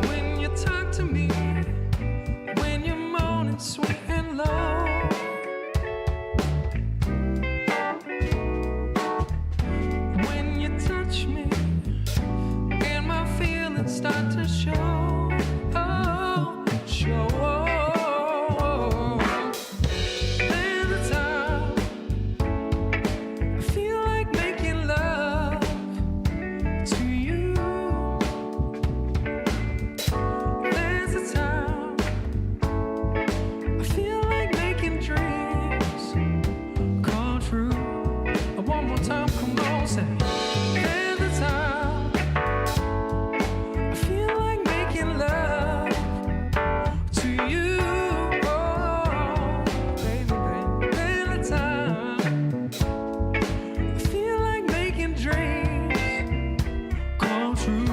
[SPEAKER 1] When you talk to me, when you're moaning sweet and low, when you touch me and my feelings start to show, oh, show. There's a time I feel like making love to you. There's a time I feel like making dreams come true. One more time, come on, say. There's a time I feel like making love to you. Oh, baby, baby. There's a time I feel like making dreams come true.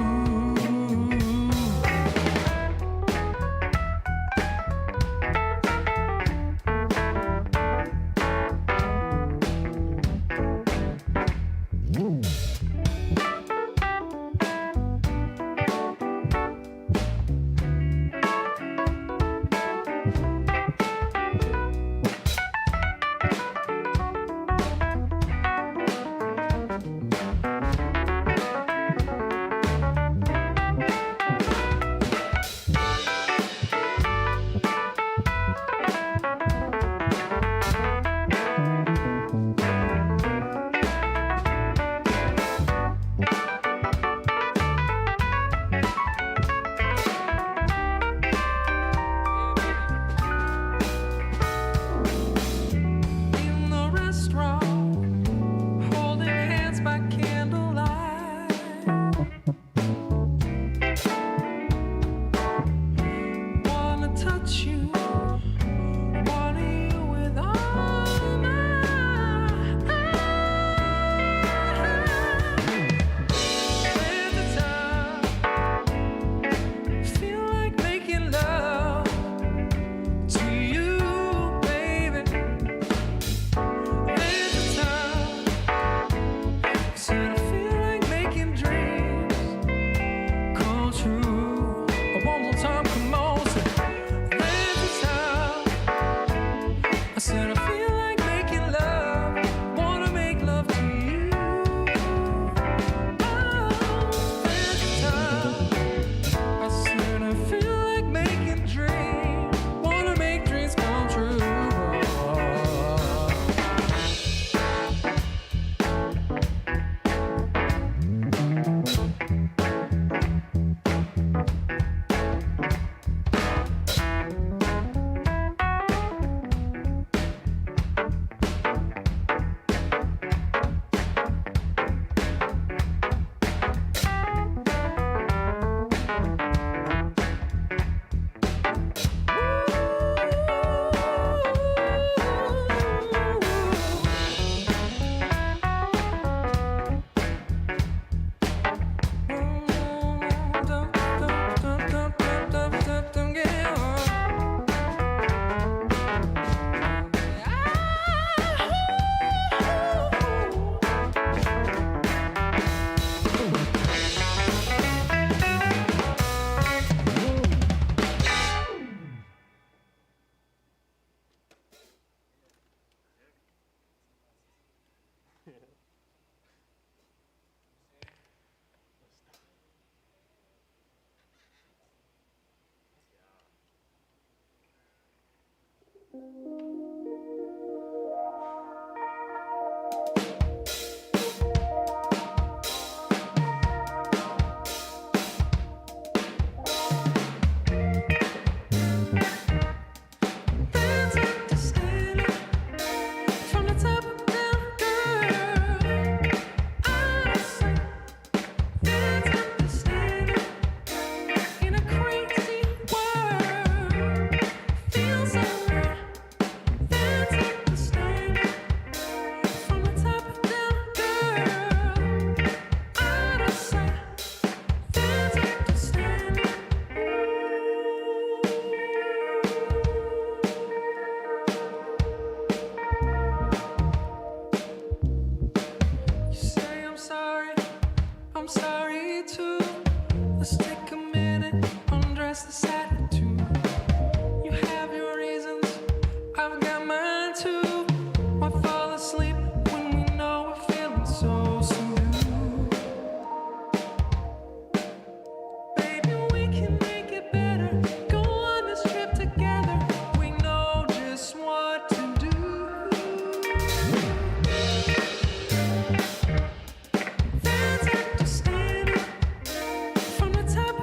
[SPEAKER 1] I'm sorry too. Let's take a minute, undress this attitude. You have your reasons, I've got mine too. Why fall asleep when we know we're feeling so subdued? Baby, we can make it better. Go on this trip together. We know just what to do. That's understanding from the top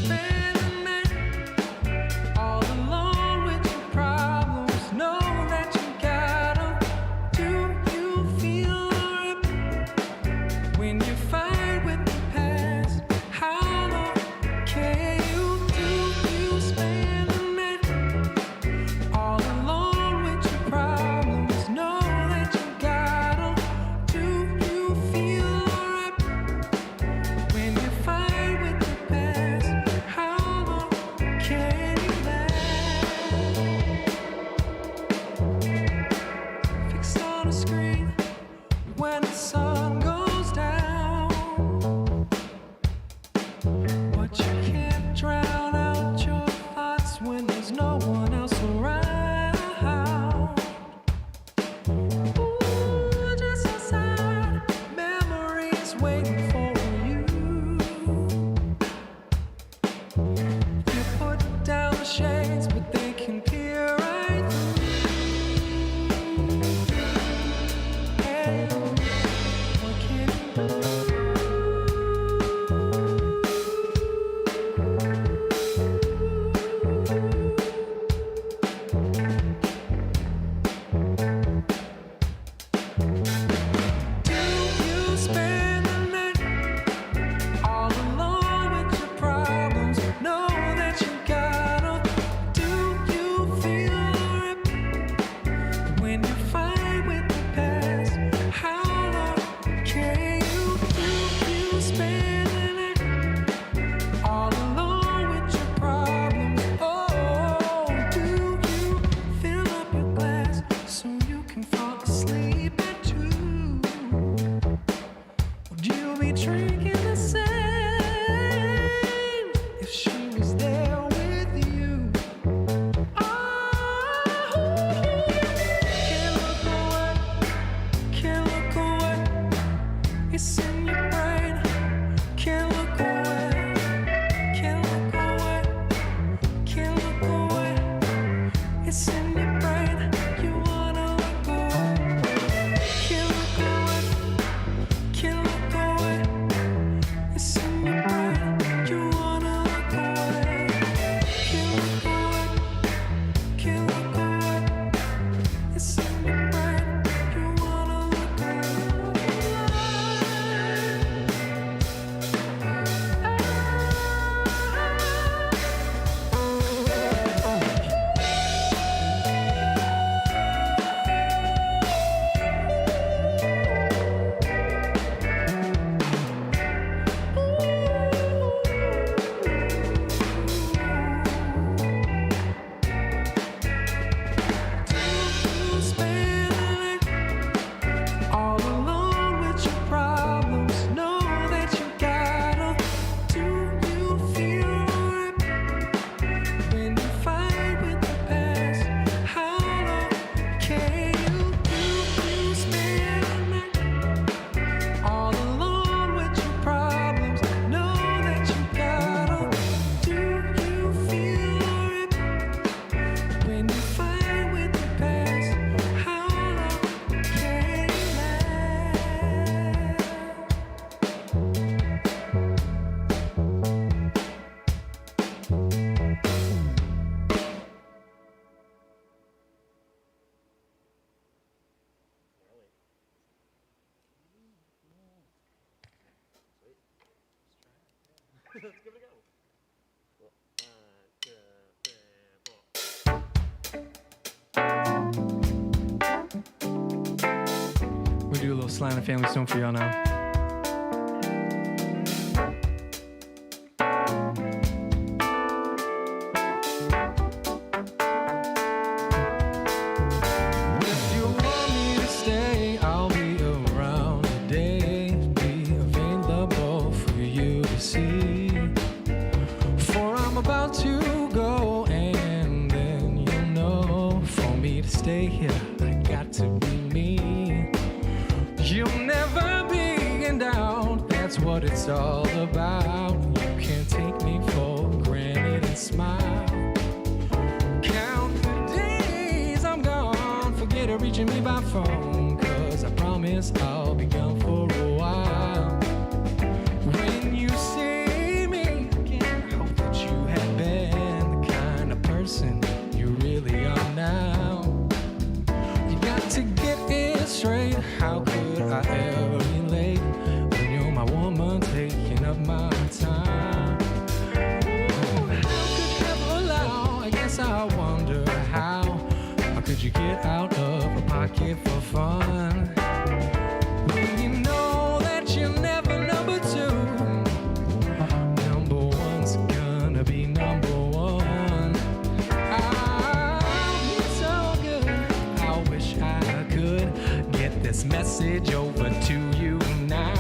[SPEAKER 1] spend the night all alone with your problems? Know that you got 'em. Do you feel alright when you fight with the past? How long can you do? You spend the night all alone with your problems. Know that you got 'em. Do you feel alright when you fight with the past? How long can you last? Fixed on a screen when the sun goes down, but you can't drown out your thoughts when there's no one else around. Ooh, just inside, memories waiting for you. You put down the shades, but they can peer right through. Hey, what can you do? Do you spend the night all alone with your problems? Know that you got 'em. Do you feel alright when you fight with the past? How long can you do? You spend the night all alone with your problems. Oh, do you fill up your glass so you can fall asleep at 2? Would you be drinking the same if she was there with you? Oh, can't look away, can't look away. It's in your brain. Can't look away, can't look away, can't look away. It's in your brain. You wanna look away. Can't look away, can't look away. It's in your brain. You wanna look away. Can't look away, can't look away. It's in your brain. You wanna look away. Do you spend the night all alone with your problems? Know that you got 'em. Do you feel alright when you fight with the past? How long can you do? You spend the night all alone with your problems. Know that you got 'em. Do you feel alright when you fight with the past? How long can you We do a little Slant and Family Stone for y'all now. If you want me to stay, I'll be around today. Be available for you to see. For I'm about to go, and then you'll know. For me to stay here, I got to be me. You'll never be in doubt, that's what it's all about. You can't take me for granted and smile. Count the days I'm gone, forget reaching me by phone, 'cause I promise I'll be gone for a while. When you see me again, hope that could you get out of a pocket for fun? When you know that you're never number two, number one's gonna be number one. Oh, it's so good. I wish I could get this message over to you now.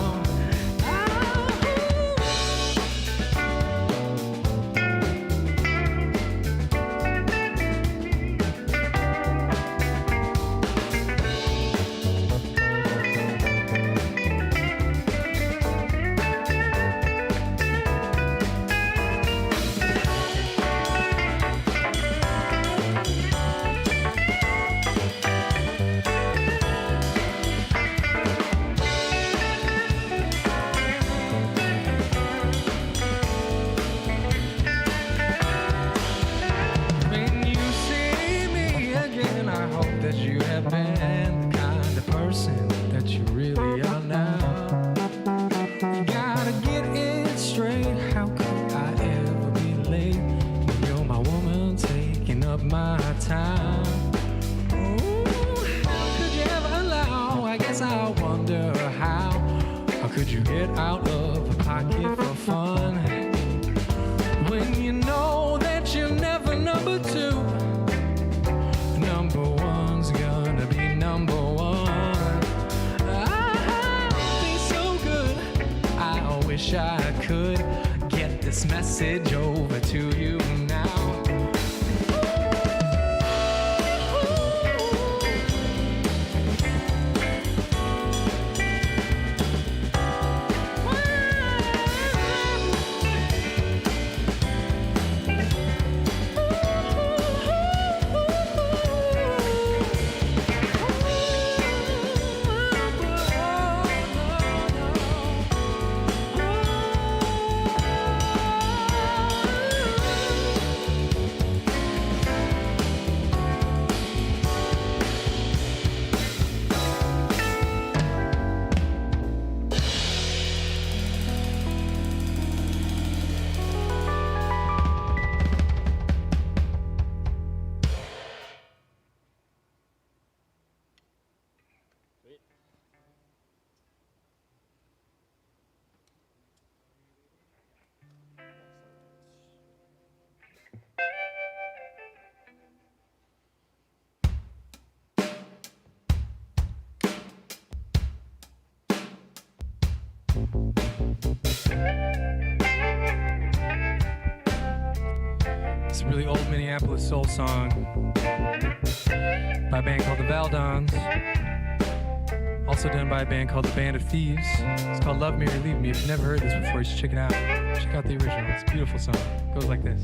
[SPEAKER 1] Could you get out of a pocket for fun? When you know that you're never number two, number one's gonna be number one. Be so good. I wish I could get this message over to you now. It's a really old Minneapolis soul song by a band called the Valdons. Also done by a band called the Band of Thieves. It's called Love Me or Leave Me. If you've never heard this before, you should check it out. Check out the original. It's a beautiful song. It goes like this.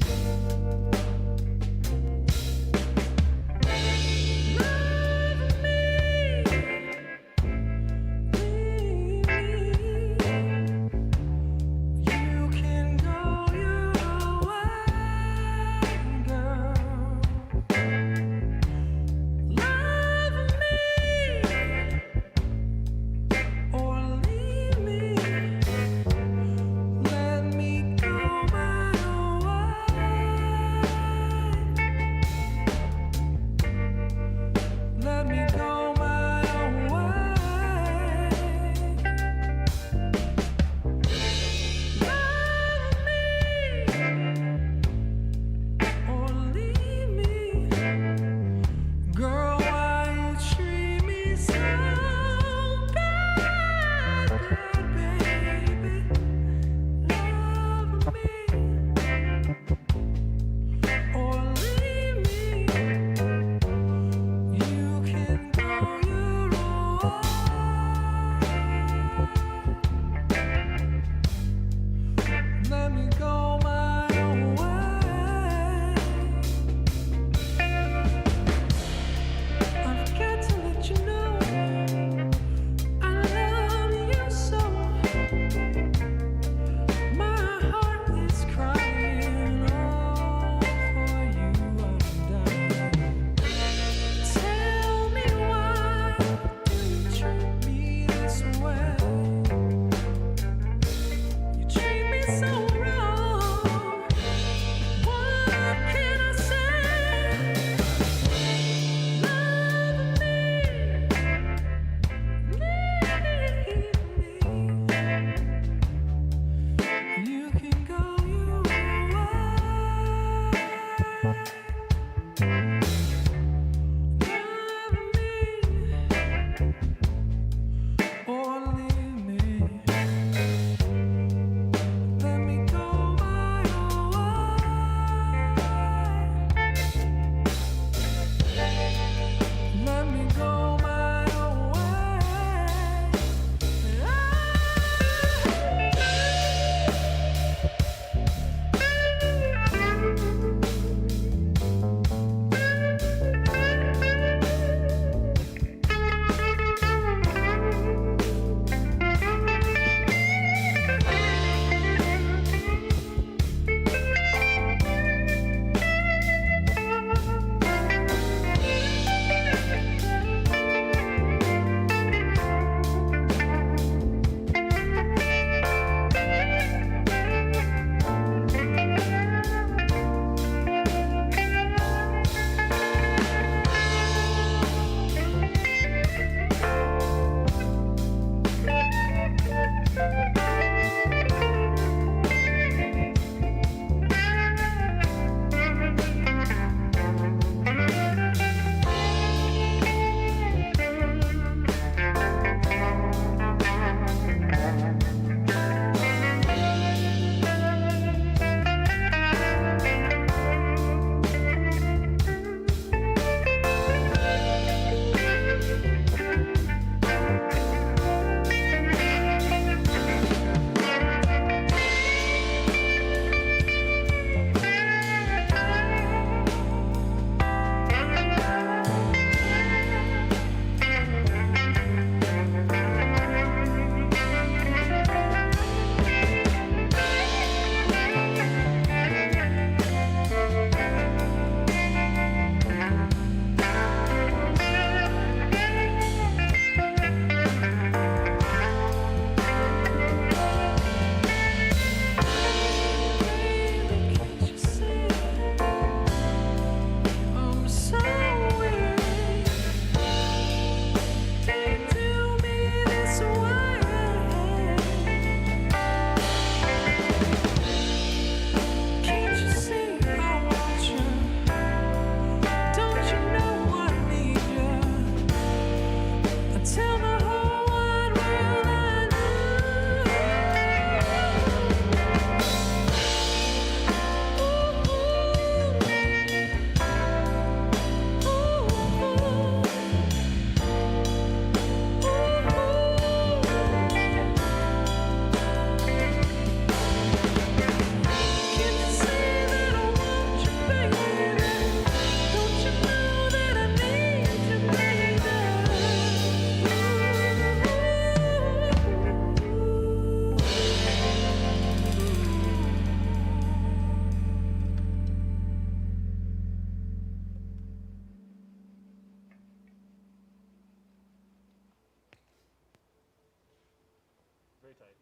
[SPEAKER 9] very tight.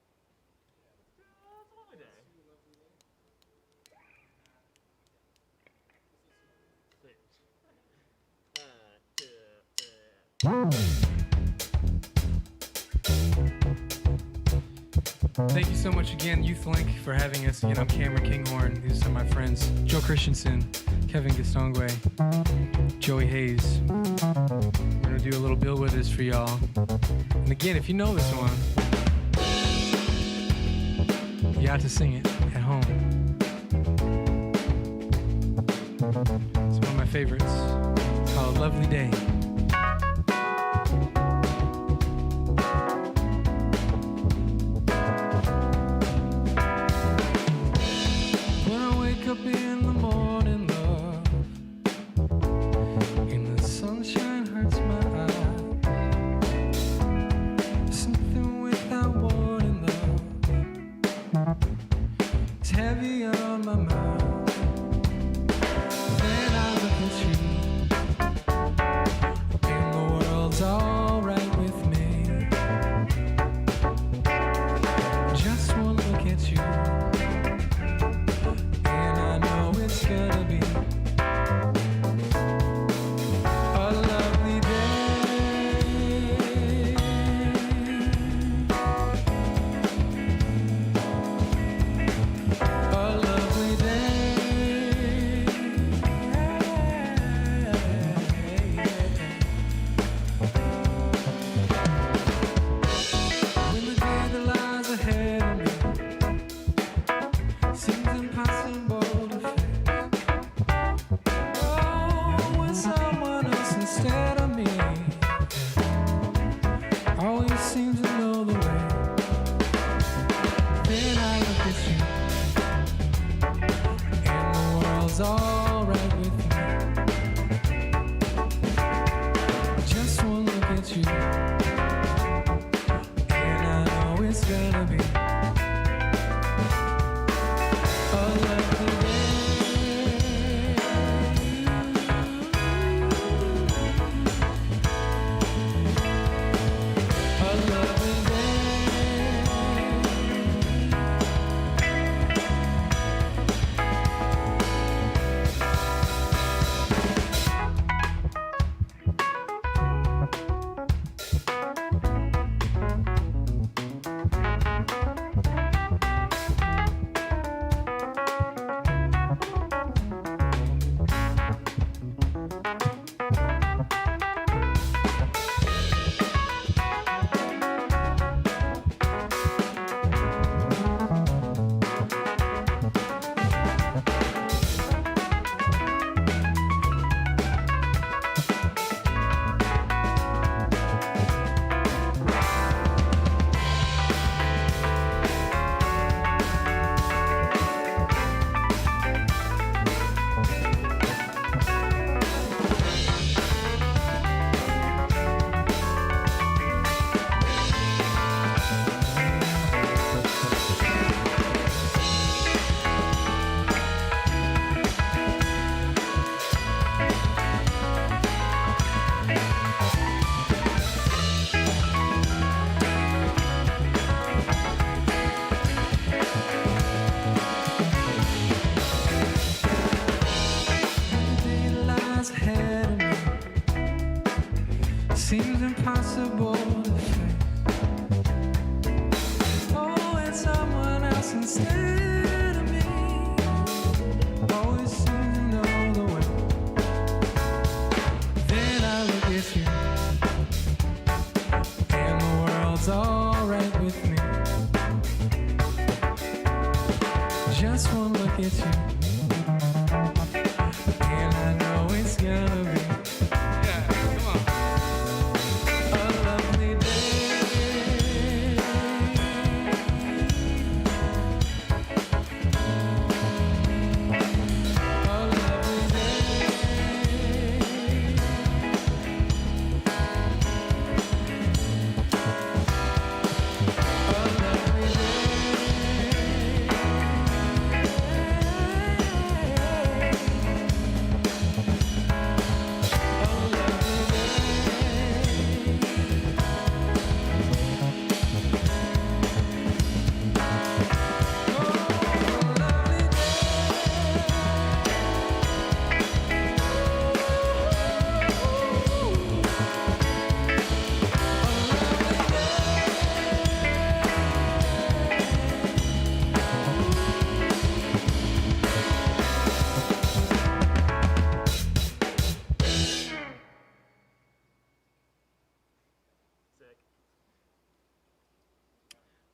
[SPEAKER 9] It's a lovely day.
[SPEAKER 1] Thank you so much again, YouthLink, for having us. Again, I'm Cameron Kinghorn. These are my friends, Joe Christensen, Kevin Gastongwe, Joey Hayes. We're gonna do a little Bill Withers for y'all. And again, if you know this one, you got to sing it at home. It's one of my favorites. It's called Lovely Day. Up in the morning, love, and the sunshine hurts my eye. Something without warning, love, it's heavy on my mind. Then I look at you, and the world's all right with me. Just one look at you, it's gonna be a lovely day. A lovely day. When the day that lies ahead of me seems impossible to face, instead of me, always seems to know the way. Then I look at you, and the world's all right with me. Just one look at you, and I know it's gonna be a lovely day.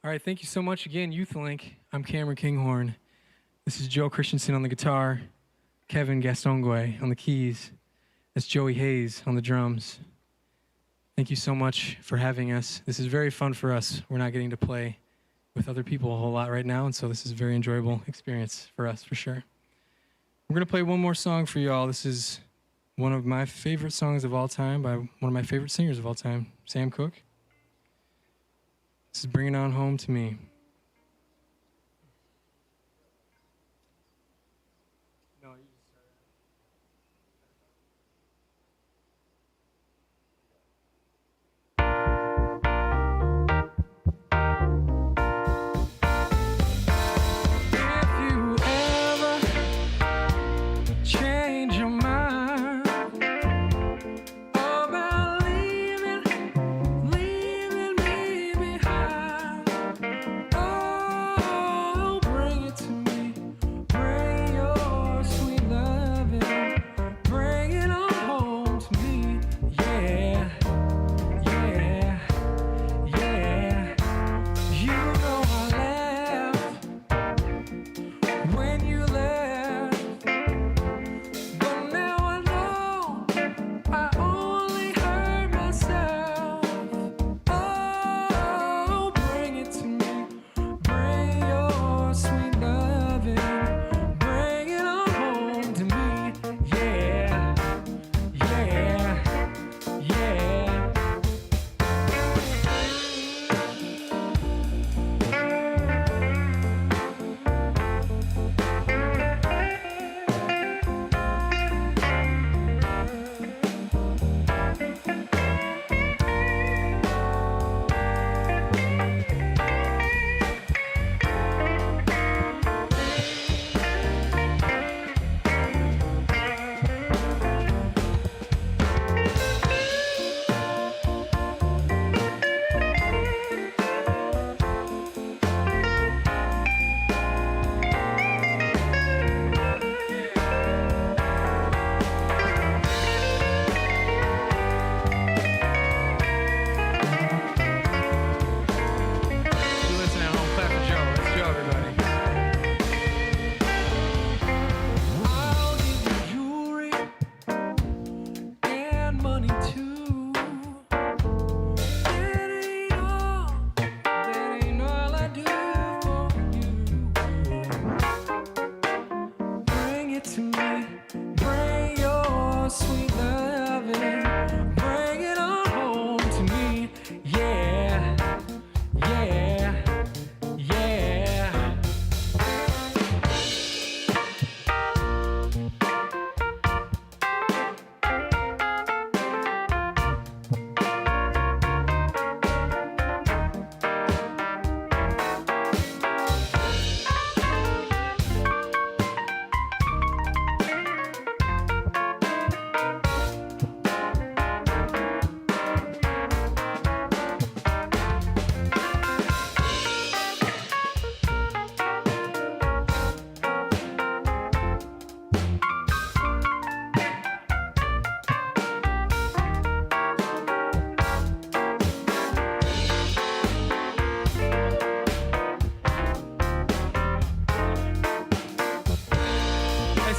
[SPEAKER 1] All right, thank you so much again, YouthLink. I'm Cameron Kinghorn. This is Joe Christensen on the guitar, Kevin Gastongue on the keys. That's Joey Hayes on the drums. Thank you so much for having us. This is very fun for us. We're not getting to play with other people a whole lot right now, and so this is a very enjoyable experience for us, for sure. We're going to play one more song for y'all. This is one of my favorite songs of all time by one of my favorite singers of all time, Sam Cooke. This is Bring It On Home to Me.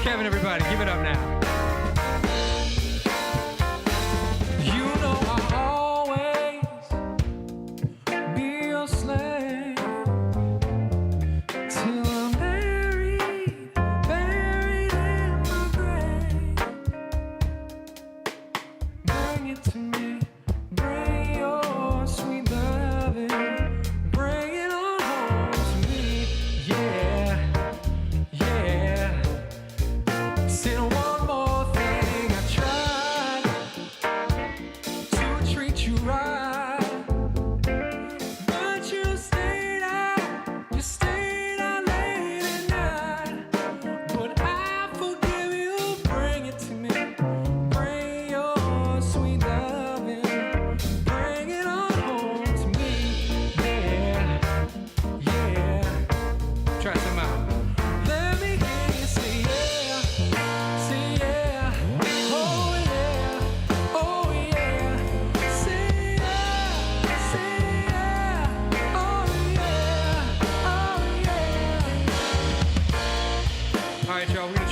[SPEAKER 1] Kevin, everybody, give it up now. You know I'll always be your slave till I'm buried in my grave. Bring it to me, bring your sweet loving, bring it on home to me, yeah, yeah. Sing one more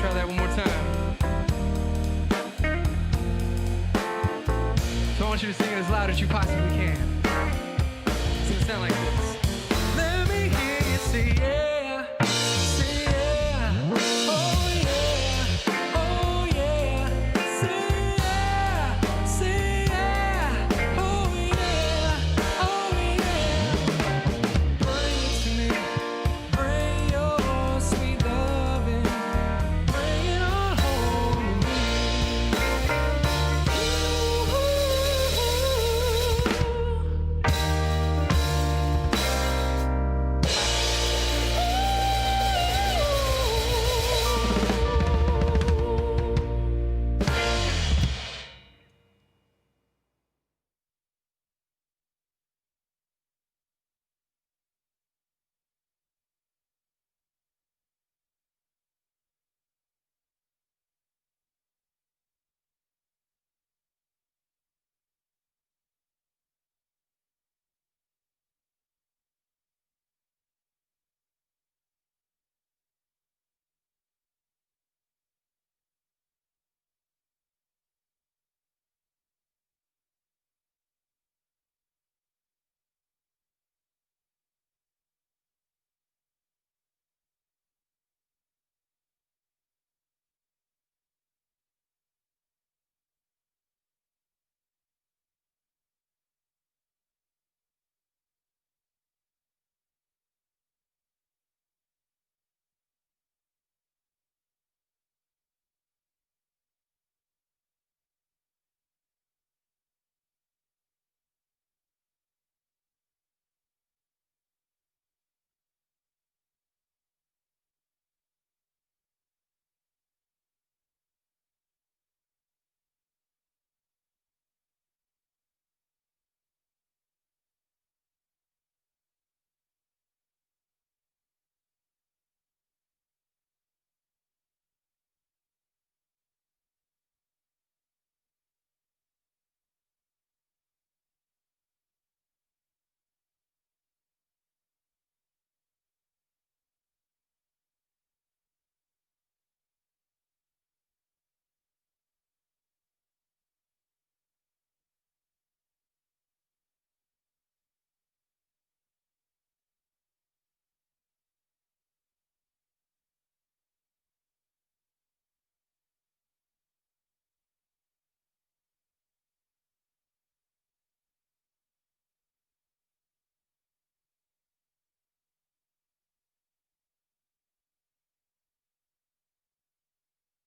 [SPEAKER 1] try that one more time. So I want you to sing it as loud as you possibly can. It's gonna sound like this. Let me hear you say yeah.